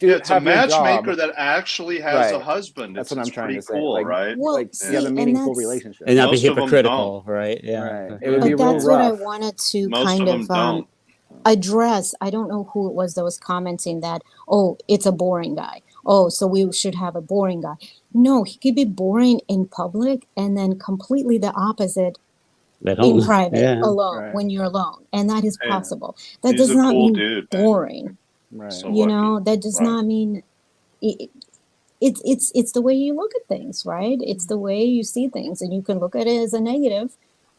Yeah, it's a have your matchmaker job. that actually has a Right. husband. That's It's, what I'm it's trying pretty to say. cool, Like, right? well, like you have see, a and meaningful that's relationship. And not be Most of them hypocritical, right? Yeah. Right. It would be but real that's what I rough. wanted to Most kind of them of don't. address. I don't know who it was that was commenting that, oh, it's a boring guy. Oh, so we should have a boring guy. No, he could be boring in public and then completely the opposite At in home. private, Yeah. alone, Right. when you're alone. And that is Hey, possible. That he's does a not cool mean dude, man. boring. Right. So You lucky. know, that does Right. not mean it, it's the way you look at things, right? It's the way you see things, and you can look at it as a negative,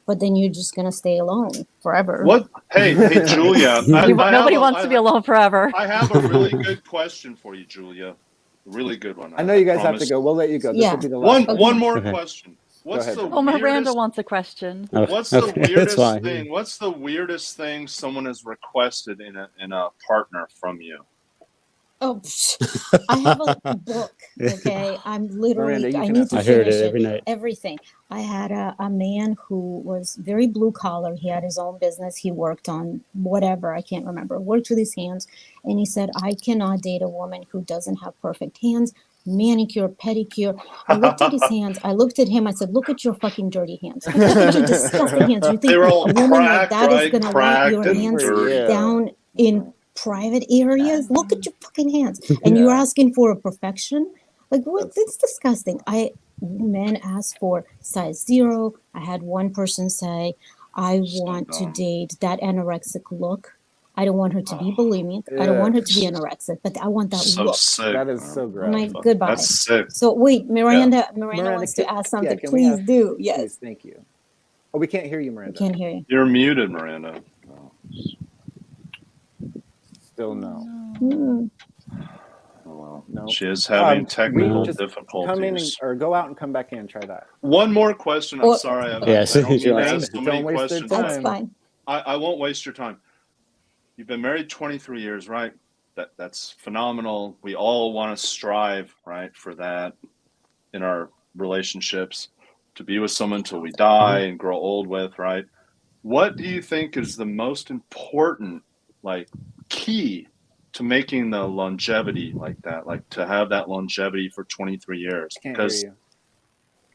but then you're just gonna stay alone forever. What? Hey, Julia. Nobody wants to be alone forever. I have a really good question for you, Julia. A really good one. I know you guys have promise. to go. We'll let you go. This Yeah. will be the last One more Okay. question. What's ahead, the Ben. Oh, Miranda weirdest? wants a question. Oh, What's the okay, that's weirdest fine. thing? What's the weirdest thing someone has requested in a partner from you? Oh, I have a book. Okay, I'm literally. Miranda, you I can need ask to I heard finish it every night. everything. I had a man who was very blue collar. He had his own business. He worked on whatever, I can't remember. Worked with his hands, and he said, "I cannot date a woman who doesn't have perfect hands, manicure, pedicure." I looked at his hands. I looked at him. I said, "Look at your fucking dirty hands. Look at your disgusting hands. You They think were a all woman like cracked, that is right? gonna want Cracked your and hands dirty. Yeah. down in private areas? Look at your fucking hands." And you're Yeah. asking for a perfection? Like, what? That's- It's disgusting. Men ask for size 0. I had one person say, "I So want to dumb. date that anorexic look. I don't want her to be bulimic. I don't Yeah. want her to be anorexic, but I want that So look." sick. That is man. so I'm gross. like, goodbye. That's sick. So wait, Miranda Miranda, wants to ask something. can we Please ask- do. Please, Yes. thank you. Oh, we can't hear you, I Miranda. can't hear you. You're muted, Miranda. Still no. Mm. Oh, well. No. She is having we technical just difficulties. Come in or go out and come back in. Try that. One more question. I'm Or- sorry. Yeah, I so don't mean to Joanne, ask so many don't waste their questions. That's time. fine. I won't waste your time. You've been married 23 years, right? That's phenomenal. We all want to strive, right, for that in our relationships, to be with someone till we die and grow old with, right? What do you think is the most important, like, key to making the longevity like that, like to have that longevity for 23 years? Can't hear Because you.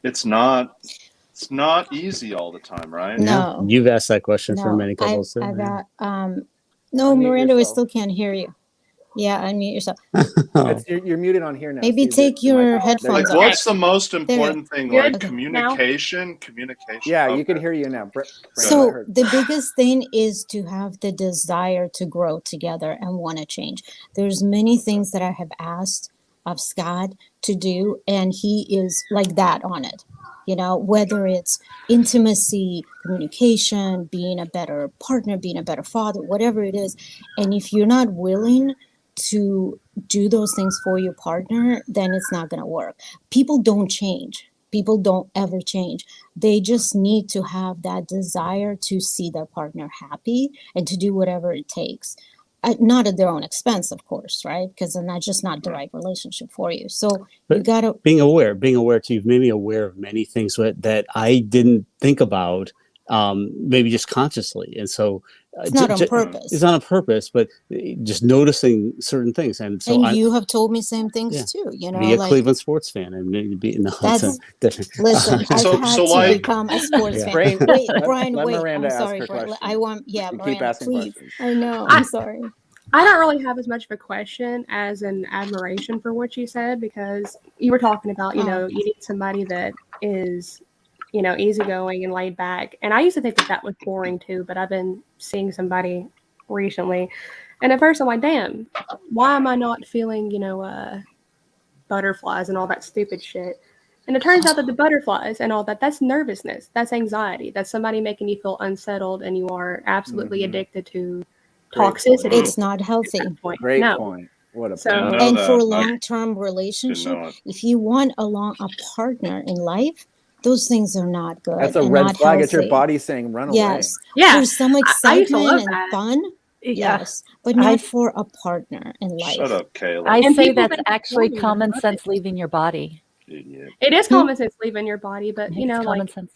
it's not easy all the time, right? No. You've asked that question for No, many couples. too, I've yeah. no, Unmute Miranda, we yourself. still can't hear you. Yeah, unmute yourself. Oh. You're muted on here now. Maybe so take the mic- your there you headphones go. Like, off. what's the most important thing? Good Like now? communication. Yeah, you Okay. can hear you now. So heard. the biggest thing is to have the desire to grow together and want to change. There's many things that I have asked of Scott to do, and he is like that on it. You know, whether it's intimacy, communication, being a better partner, being a better father, whatever it is. And if you're not willing to do those things for your partner, then it's not going to work. People don't change. People don't ever change. They just need to have that desire to see their partner happy and to do whatever it takes. Not at their own expense, of course, right? Because then that's just not the right relationship for you. So you But got to. being aware too, you've made me aware of many things that I didn't think about, maybe just consciously. And so It's not on purpose. It's not on purpose, but just noticing certain things. And so And you have told me same things too, you know, be a like Cleveland sports fan and be no, that's different. listen, I've So- had so to like- become a sports Yeah. fan. Brian, Wait, let- Brian, let wait. Miranda I'm ask sorry, her Brian. question. I want, You keep Miranda, asking please. questions. I know. I'm sorry. I don't really have as much of a question as an admiration for what you said, because you were talking about, you know, you need somebody that is, you know, easygoing and laid back. And I used to think that was boring too, but I've been seeing somebody recently. And at first I'm like, damn, why am I not feeling, you know, butterflies and all that stupid shit? And it turns out that the butterflies and all that, that's nervousness. That's anxiety. That's somebody making you feel unsettled and you are absolutely Mhm. addicted to Great toxicity. It's not healthy. at that point. Great No. point. What a So- point. And for a that. long-term relationship, know it. if you want a partner in life, those things are not good. That's a and red not flag. It's your healthy. body saying run Yes. Yeah. For some I used to love excitement and that. fun. Yeah. Yes. But not for a partner in life. Shut up, Kayla. I And say people that's think it's actually boring. common Love sense it. leaving your body. Idiot. It is common sense leaving your body, but I you think it's know, common like sense.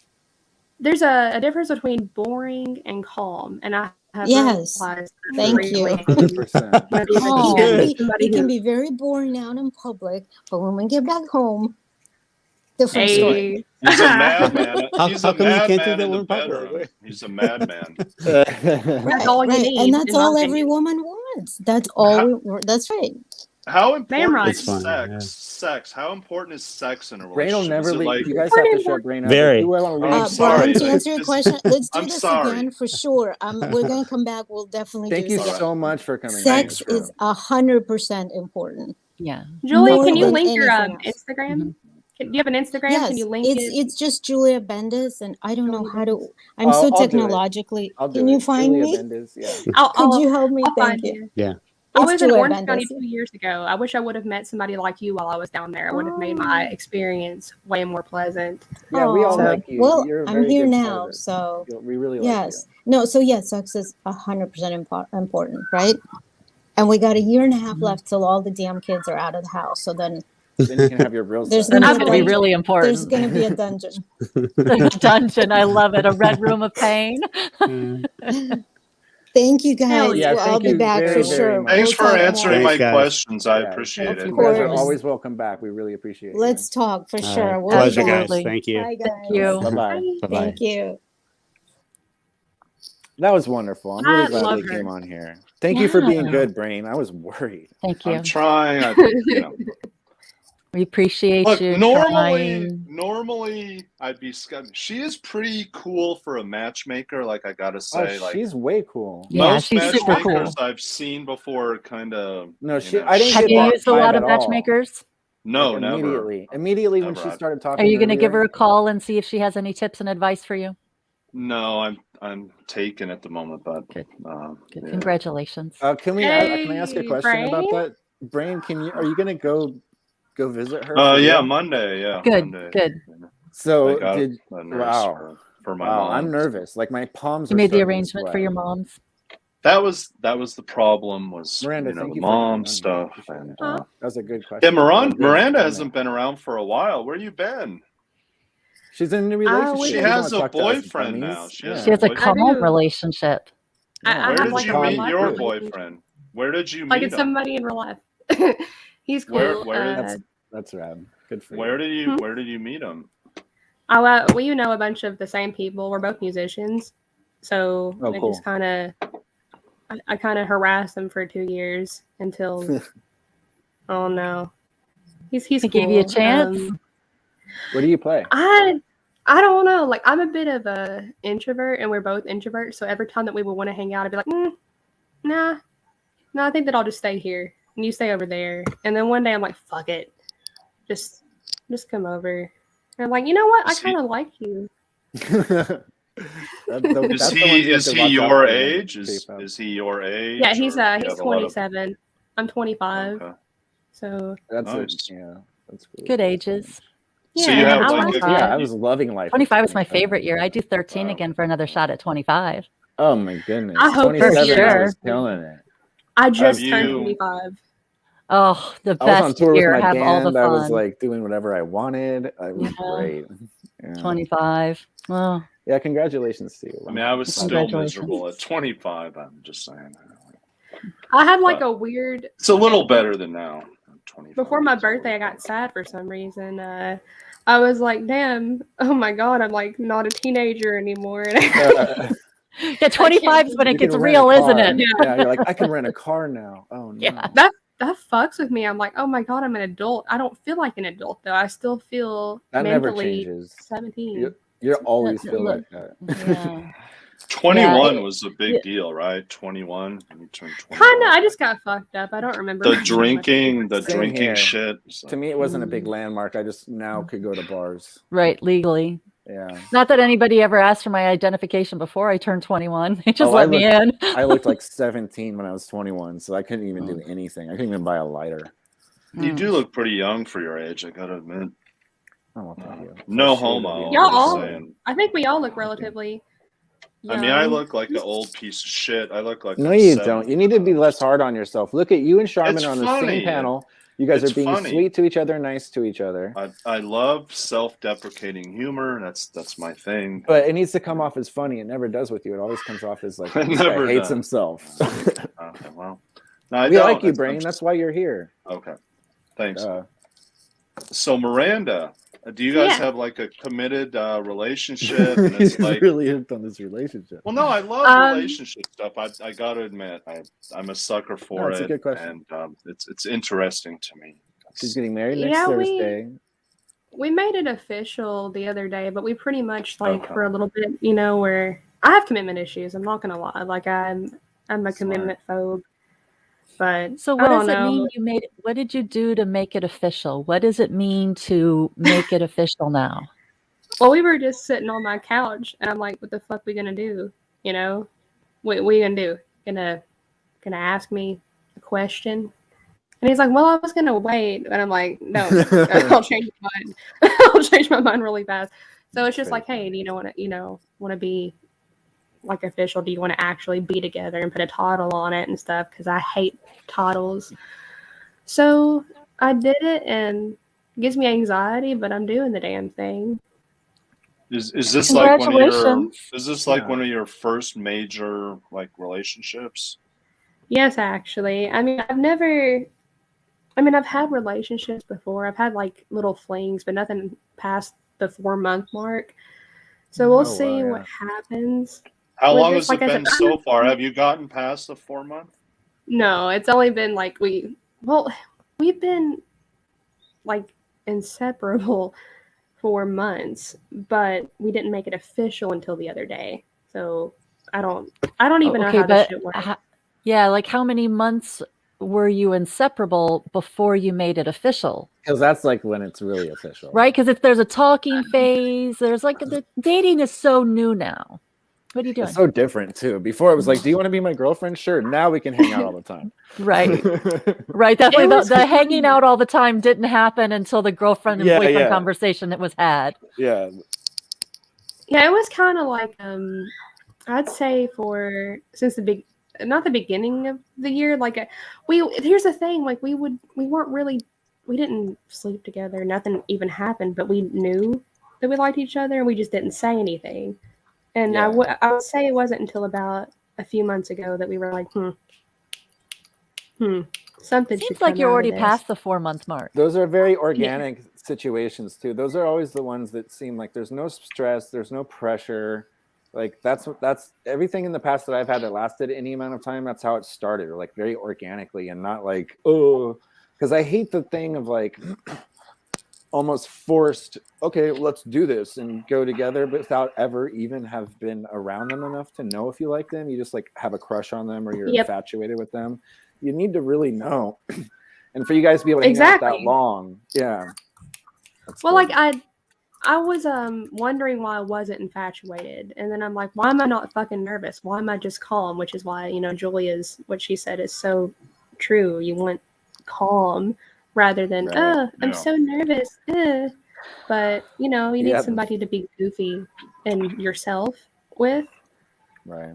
there's a difference between boring and calm, and I have Yes. realized Thank really you. 100%. when I'm Calm. with somebody He can who- be very boring out in public, but when we get back home, different story. Hey. He's a madman. How He's come a you can't do madman that in the when public? bedroom. He's a madman. That's all you need, And that's in my all opinion. every woman wants. That's all. That's right. How important right. is It's fine, sex? yeah. Sex. How important is sex in a Brain will relationship? never Is it leave. like You guys have to shut Brain up. Very. If you want to leave, I'm Brian, sorry, to but answer your it's- question, let's do I'm this sorry. again for sure. We're going to come back. We'll definitely thank do you this again. so much for coming. Sex on. is 100% important. Yeah. Julie, More can you than link your anything else. Instagram? Mhm. Do you have an Instagram? Yes, Can you link it's just Julia Bendis, and I don't know Julia how to. Bendis. I'm so I'll do it. technologically. I'll do Can you it. find Julia me? Bendis, yeah. Could you help me? I'll Thank find you. Yeah. I It's was in Julia Orange Bendis. County 2 years ago. I wish I would have met somebody like you while I was down there. It would have made my experience way more pleasant. Yeah, we all Aw. like you. Well, You're a I'm very here good part now, of it. so We really yes. No, so yes, sex is 100% important, right? And we got a year and a half left till all the damn kids are out of the house. So then like you. Then you can have your real There's sex. Then gonna it's going to be dungeon. really there's important. going to be a dungeon. A dungeon. I love it. A red room of pain. Thank you Hell guys. yeah. Well, I'll thank be you back very, for very sure. much. Thanks We'll for talk answering more. my Thanks, guys. questions. I Yeah, appreciate Of it. You guys are course. always welcome back. We really appreciate it. Let's talk for All sure. right. We'll be Pleasure, back. guys. Absolutely. Thank you. Bye, guys. Thank you. Bye-bye. Bye. Bye-bye. Thank you. That was wonderful. I'm I really glad love we her. came on here. Thank you for being Yeah. good, Brain. I was worried. Thank you. I'm trying. We appreciate Look, you normally trying. I'd be skeptical. She is pretty cool for a matchmaker. Like I gotta Oh, say, like she's way cool. Yeah, most she's super cool. matchmakers I've seen before, kind of. No, you she. know, I didn't Have get you that used a vibe lot of at all. matchmakers? No, Like, never. Immediately when Never. she started talking. Are you going to give her earlier, a call and see if she has any tips and advice for you? No, I'm taken at the moment, but Good. Good. yeah. Congratulations. Can we? Can I ask a Hey, question about Brain? that? Brain, are you gonna go visit her? Yeah, real? Monday. Yeah, Good, Monday. good. So I got did a nurse wow. for my Wow, mom. I'm nervous. Like my palms. You are made the starting to arrangement for sweat. your moms. That was the problem. Was Miranda, the thank you for coming mom on here. stuff. Appreciate And, it. Huh? That was a good question. yeah, Or a good Miranda comment. hasn't been around for a while. Where you been? She's in a relationship. She doesn't has wanna a talk to us boyfriend now. dummies. She has She has a boyfriend. calm do. relationship. Yeah. I Where have did like you a real meet life your relationship. boyfriend? Where did you Like meet it's him? somebody in real life. He's cool. Where- That's rad. Good for Where you. did you meet him? We know a bunch of the same people. We're both musicians, so Oh, it cool. just kind of I kind of harassed him for 2 years until oh no, he's He cool. gave you a chance? Where do you play? I don't know. Like I'm a bit of a introvert, and we're both introverts. So every time that we would want to hang out, I'd be like, nah, no, I think that I'll just stay here and you stay over there. And then one day I'm like, fuck it, just come over. And I'm like, you know what? I kind of like you. Is he your age? Is he your age? Yeah, he's or do you he's have a lot of- 27. I'm 25. Okay. So That's Nice. that's cool. Good ages. So you have I like like a- Yeah, I was loving life. at 25 is my 27. favorite year. I do 13 Wow. again for another shot at 25. Oh my goodness. I hope for 27 I sure. was killing it. I just Have turned you- 25. Oh, the I was on best tour with year. my Have all the band. I was fun. like doing whatever I wanted. It was Yeah. great. Yeah. 25. Oh, Yeah, congratulations to you. I mean, I was still Congratulations. miserable at 25. I'm just saying. I had like But- a weird. It's a little better than now. 25 Before my is a little birthday, I got better. sad for some reason. I was like, damn, oh my God, I'm like not a teenager anymore. yeah, 25 is when You it can gets rent a real, isn't car. it? Yeah, you're like, I can rent a car now. Oh no. Yeah. that fucks with me. I'm like, oh my God, I'm an adult. I don't feel like an adult though. I still feel That never mentally changes. 17. You always Yeah, feel look. like that. Yeah. 21 Yeah. was a big deal, right? 21. When you turned 21. Kind of. I just got fucked up. I don't remember. The much. drinking Same here. shit. So. To me, it wasn't a big Mm. landmark. I just now could go to bars. Right, legally. Yeah. Not that anybody ever asked for my identification before I turned 21. They just Oh, I let me in. I looked like 17 when I was 21, so I couldn't even do anything. I couldn't even buy a lighter. You do look pretty young for your age, I gotta admit. I won't tell you. No For sure, homo. it'll be Y'all I'm just all, saying. I think we all look relatively I mean, I young. look like an old piece of shit. I look like No, I'm you 70. don't. You need to be less hard on yourself. Look at you and Charmin It's are on the funny. same panel. You guys It's are being funny. sweet to each other, nice to each other. I love self-deprecating humor. That's my thing. But it needs to come off as funny. It never does with you. It always comes off as like It this guy never hates does. himself. Okay, well, no, I We don't. like you, I'm Brain. just- That's why you're here. okay. Thanks. Uh, So Miranda, do you guys Yeah. have like a committed relationship? And he's it's like, really hooked on this relationship. well, no, I love relationship stuff. I gotta admit, I'm a sucker for it's a it, good question. and it's interesting to me. She's getting married next Yeah, Thursday. we made it official the other day, but we pretty much like Okay. for a little bit, you know, where I have commitment issues. I'm not gonna lie. Like I'm a commitment phobe. But So I what don't does it know. mean you made it? What did you do to make it official? What does it mean to make it official now? Well, we were just sitting on my couch, and I'm like, "What the fuck we gonna do? You know, what we gonna do? Gonna ask me a question?" And he's like, "Well, I was gonna wait," and I'm like, "No, I'll change my mind. I'll change my mind really fast." So it's just like, "Hey, do you want to be like official? Do you want to actually be together and put a title on it and stuff?" Because I hate titles. So I did it, and it gives me anxiety, but I'm doing the damn thing. Is this like one of your? Congratulations. Is this like Yeah. one of your first major like relationships? Yes, actually. I mean, I've had relationships before. I've had like little flings, but nothing past the 4-month mark. So we'll see what happens. How With long this, has it like I been said, so far? Have you gotten past the 4-month? No, it's only been like we've been like inseparable for months, but we didn't make it official until the other day. So I don't even know how this shit works. Yeah, like how many months were you inseparable before you made it official? Because that's like when it's really official. Right? Because if there's a talking phase, there's like the dating is so new now. What are you doing? It's so different too. Before it was like, do you want to be my girlfriend? Sure. Now we can hang out all the time. Right. Right. Definitely was the hanging out all the time didn't happen until the girlfriend and Yeah, boyfriend yeah. conversation that was had. Yeah. Yeah, it was kind of like I'd say since not the beginning of the year, like here's the thing, like we didn't sleep together, nothing even happened, but we knew that we liked each other and we just didn't say anything. And Yeah. I would say it wasn't until about a few months ago that we were like, something should Seems like come you're out of already this. past the 4-month mark. Those are very organic situations too. Those are always the ones that seem like there's no stress, there's no pressure. Like that's everything in the past that I've had that lasted any amount of time. That's how it started, or like very organically, and not like, oh, because I hate the thing of like almost forced, okay, let's do this and go together, but without ever even have been around them enough to know if you like them. You just like have a crush on them or you're infatuated with them. You need to really know. And for you guys to be able to hang out that long. Yeah. Well, like I was wondering why I wasn't infatuated, and then I'm like, why am I not fucking nervous? Why am I just calm? Which is why, Julia's what she said is so true. You want calm rather than I'm so nervous. But you need somebody to be goofy and yourself with. Right.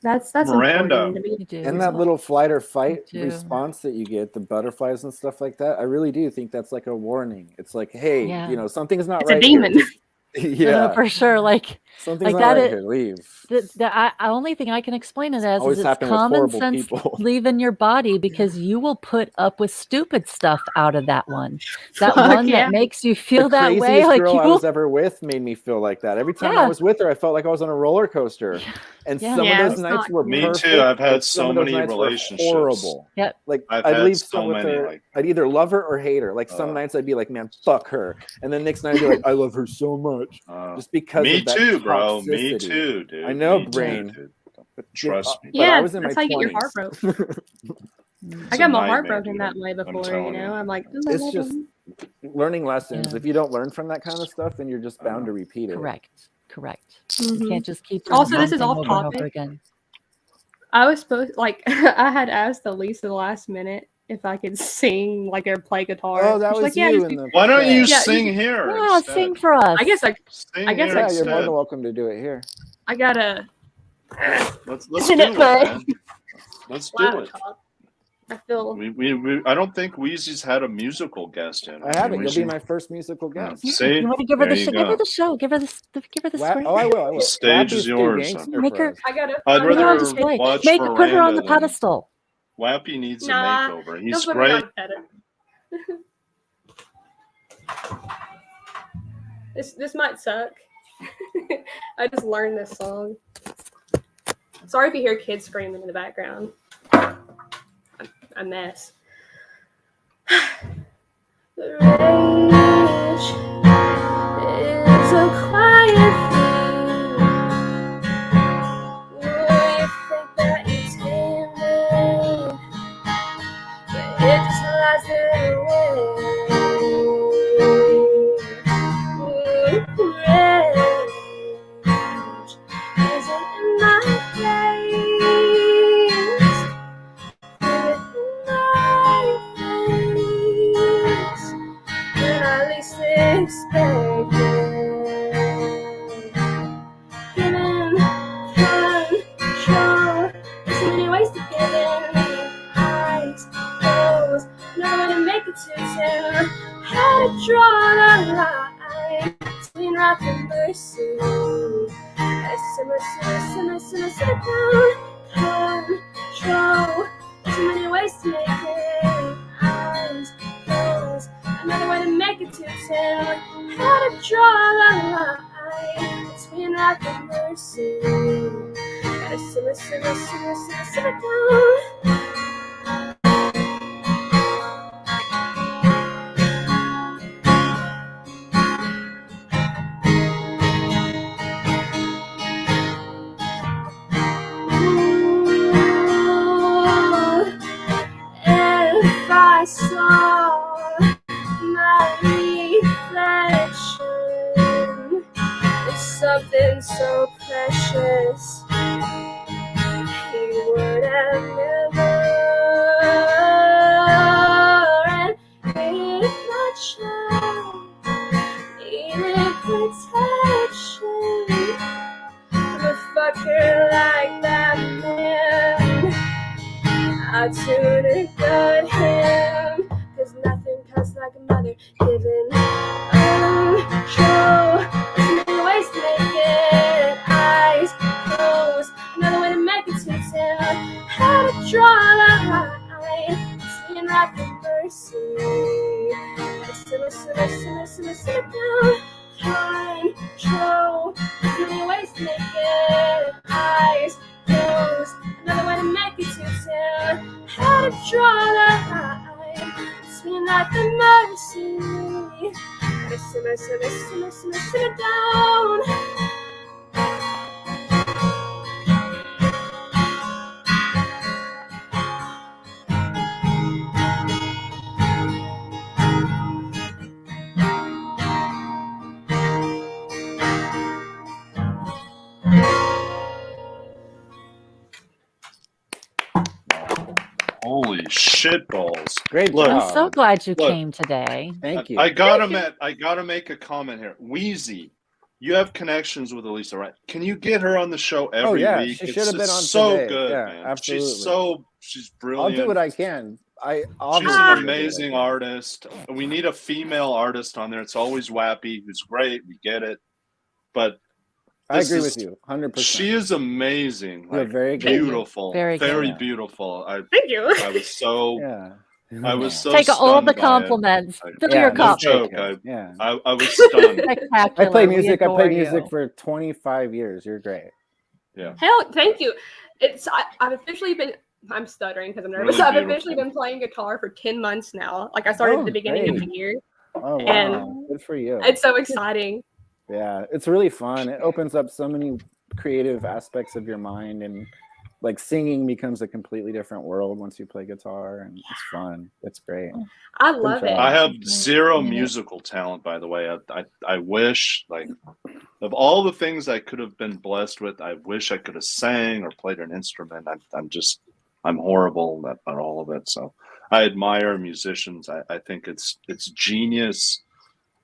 That's Miranda. important to me. And that little flight or fight response that you get, the butterflies and stuff like that, I really do think that's like a warning. It's like, hey, something's not right. It's a demon. Yeah, no, for sure. Like something's like not that right here. Leave. The only thing I can explain it as Always is it's happen with common horrible sense people. leaving your body because you will put up with stupid stuff out of that one. That one that makes you feel The that way. craziest Like girl I you was ever with made me feel like that. Every time I was with her, I felt like I was on a roller coaster. And some of those nights were me perfect. too. I've had some so of those many nights were relationships. horrible. Yeah. Like I've I'd had leave so some with many, her. like- I'd either love her or hate her. Like some nights I'd be like, man, fuck her. And then next night I'd be like, I love her so much. Just because me of that too, bro. toxicity. Me too, dude. I know, Me too, Brain. dude. Trust me. But I Yeah, was in that's my how you get your 20s. heart broke. I It's got a my heart nightmare, broken dude. that way I'm before, telling you. I'm like, ooh, It's just learning lessons. Yeah. If you don't learn from that kind of stuff, then you're just bound to repeat it. correct. Mhm. You can't just keep doing Also, one this is thing off over and over topic. again. I was supposed I had asked Elisa the last minute if I could sing like or play guitar. Oh, that She's was like, yeah, you just in the. Why don't you Yeah, sing here? Yeah, instead? sing for us. I guess I Sing I guess here Yeah, I you're more instead. than welcome to do it here. gotta Let's Isn't do it it, fun? man. Let's do it. laptop. I feel We I don't think Wheezy's had a musical guest in. I haven't. You'll be Wheezy- my first musical guest. See, You want to give her there the you show? Give her go. the show. Give her the Wa- screen. oh, I will. I will. The stage is Wappy's too yours. gangster Make for her- us. I gotta I'd find Put her on rather out- display. watch Put her on Miranda the than- pedestal. Wappy needs Nah, a makeover. don't He's put me great. on pedestal. This might suck. I just learned this song. Sorry if you hear kids screaming in the background. A mess. The rage is a quiet thing. You think that you're timid, but it just lies there rage isn't in my face. When I least expect it. Given control, there's so many ways to get in. Eyes closed, no way to make it too soon. How to draw the line between wrath and mercy. Simmer down. Control. There's so many ways to make it. Eyes closed. Another way to make it too soon. How to draw the line between wrath and mercy. Gotta simmer down. If I saw my reflection, it's something so precious, he would have never. And if my child needed protection from a fucker like that man, I'd sooner gut him, 'cause nothing comes like a mother giving control. There's many ways to make it. Eyes closed, another way to make it too soon. How to draw the line between wrath and mercy. Gotta simmer down. Control. There's many ways to make it. Eyes closed, another way to make it too soon. How to draw the line between wrath and mercy. Gotta simmer down. Holy shit balls! Great Look, I'm job. so glad you Look. came today. Thank you. I gotta make a comment here. Wheezy, you have connections with Elisa, right? Can you get her on the show every yeah, week? she should have been on so today. good, Yeah, man. absolutely. She's I'll brilliant. do what I can. I She's obviously an will do what I amazing can. artist. We need a female artist on there. It's always Wappy, who's great. We get it, but I this agree is- with you, 100%. she is amazing. You're Like, very good. beautiful, Very good. very Yeah. beautiful. Thank you. I was so Yeah. I was so Take all stunned the by it. compliments. I- Fill Yeah, your no cup. joke. take it. Yeah. I was stunned. Spectacular. I play We music. I adore played music you. for 25 years. You're great. Hell, thank you. I've officially been. I'm stuttering because I'm nervous. Really I've beautiful. officially been playing guitar for 10 months now. Like I started Oh, at the beginning of great. the year. Oh, wow. And Good for you. It's so exciting. Yeah, it's really fun. It opens up so many creative aspects of your mind, and like singing becomes a completely different world once you play guitar, and it's fun. It's great. I love it. I have zero musical talent, by the way. I wish, like, of all the things I could have been blessed with, I wish I could have sang or played an instrument. I'm horrible at all of it. So I admire musicians. I think it's genius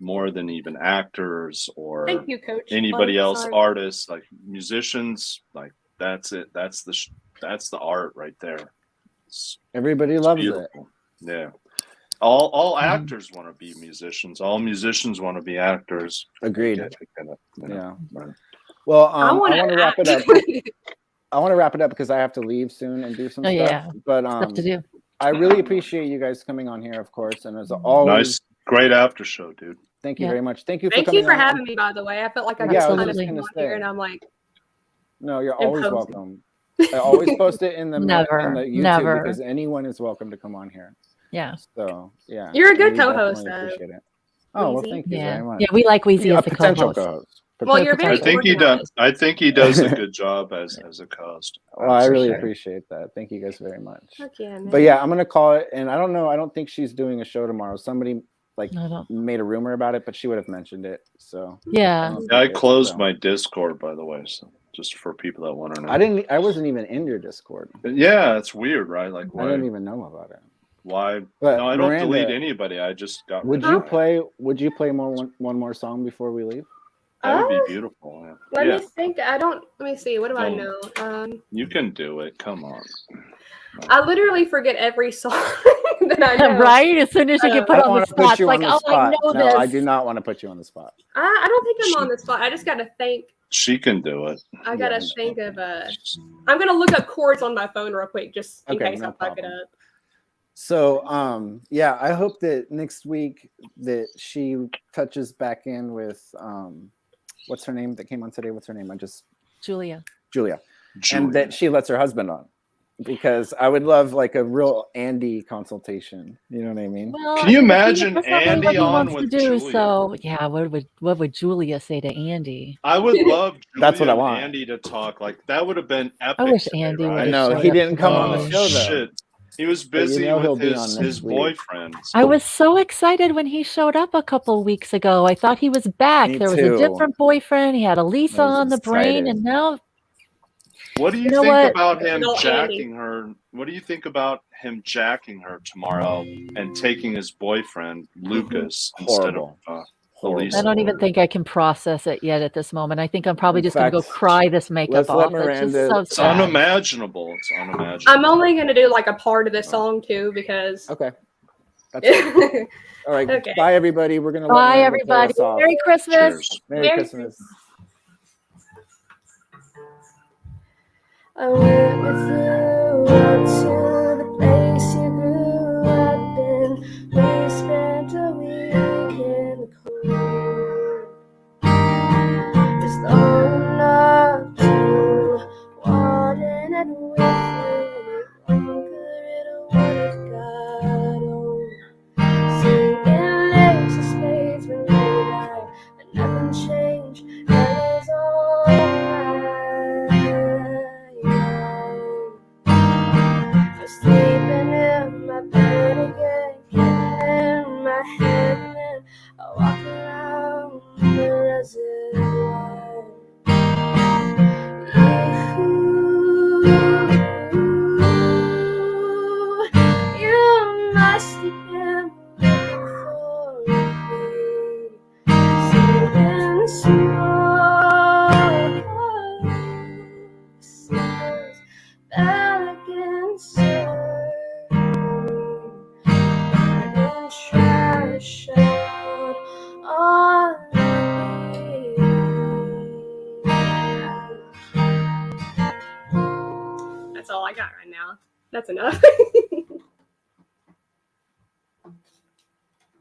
more than even actors or Thank you, Coach. anybody Oh, else. sorry. Artists, like musicians, like that's it. That's the art right there. Everybody loves it. Beautiful. Yeah. All actors want to be musicians. All musicians want to be actors. Agreed. I get it, you know. Yeah. Right. Well, I I want want to wrap it up. I want to wrap it up because I have to leave soon and do some stuff. Yeah. But Stuff to do. I really appreciate you guys coming on here, of course. And as always, Nice, great after show, dude. thank you Yeah. very much. Thank you for Thank coming you for on. having me, by the way. I felt like I Yeah, just I was kind of just came gonna on here say. and I'm like, No, you're always Imposing. welcome. I always post it in the Never, in the YouTube never. because anyone is welcome to come on here. Yeah. So yeah, You're a good we co-host, definitely though. appreciate it. Oh well, Wheezy. thank you Yeah. very much. Yeah, we like Weezy Yeah, as the potential co-host. co-host. Well, you're very I think he does. organized. I think he does a good job as a co-host. Well, I really sure. appreciate that. Thank you guys very much. Heck yeah, man. But yeah, I'm gonna call it. And I don't know. I don't think she's doing a show tomorrow. Somebody like I don't. made a rumor about it, but she would have mentioned it. So Yeah. don't I think it's closed so. my Discord, by the way, so just for people that want to know. I wasn't even in your Discord. Yeah, it's weird, right? Like I didn't even know about it. why? But No, I don't Miranda, delete anybody. I just got. Would rid you of it. play? Would you play one more song before we leave? That would be beautiful. Yeah. Let Yeah, me think. Let me see. What do I Oh. know? you can do it. Come on. I literally forget every song that I know. Right? As soon as you get put I on the want to spot, put it's you like, on the oh, I spot. know No, this. I do not want to put you on the spot. I don't think I'm on the spot. I just got to think. She can do it. I got to Yes. think of I'm going to look up chords on my phone real quick just in Okay, case no I fuck it problem. up. So yeah, I hope that next week that she touches back in with what's her name that came on today? What's her name? Julia. Julia. Julia. And that she lets her husband on. Because I would love like a real Andy consultation. You know what I mean? Well, Can you I mean, imagine that's not really Andy what he on wants with to do, Julia? so yeah, what would Julia say to Andy? I would love Julia That's what I and want. Andy to talk. Like that would have been epic. I wish today, Andy right? would I have know showed he up didn't come on the today. show though. Shit. He was But you busy know he'll with be on his next week. boyfriend. I was so excited when he showed up a couple weeks ago. I thought he was back. Me There was too. a different boyfriend. He had a Lisa I was on the brain, excited. and now What do you, You know think what? about him No, Andy. jacking her? What do you think about him jacking her tomorrow and taking his boyfriend Lucas instead of Horrible. Elisa? I don't even think I can process it yet at this moment. I think I'm probably In just going to go fact, cry this makeup let's let off. It's just Miranda- so It's sad. unimaginable. It's unimaginable. I'm only going to do like a part of this song too because. Okay. That's fine. All right. Okay. Bye everybody. We're gonna let Bye, Miranda play everybody. us off. Merry Christmas. Cheers. Merry Merry Christmas. I went with you up to the place you grew up in. We spent a week in the cold. It's long enough to warden and with you. Longer it would have got old. Singing lace of spades when we died, but nothing changed. That was alright. For sleeping in my bed again, getting in my head, and then I walk around the reservoir. You must have been looking for me, singing small voices back inside. Burning trash out on me. That's all I got right now. That's enough.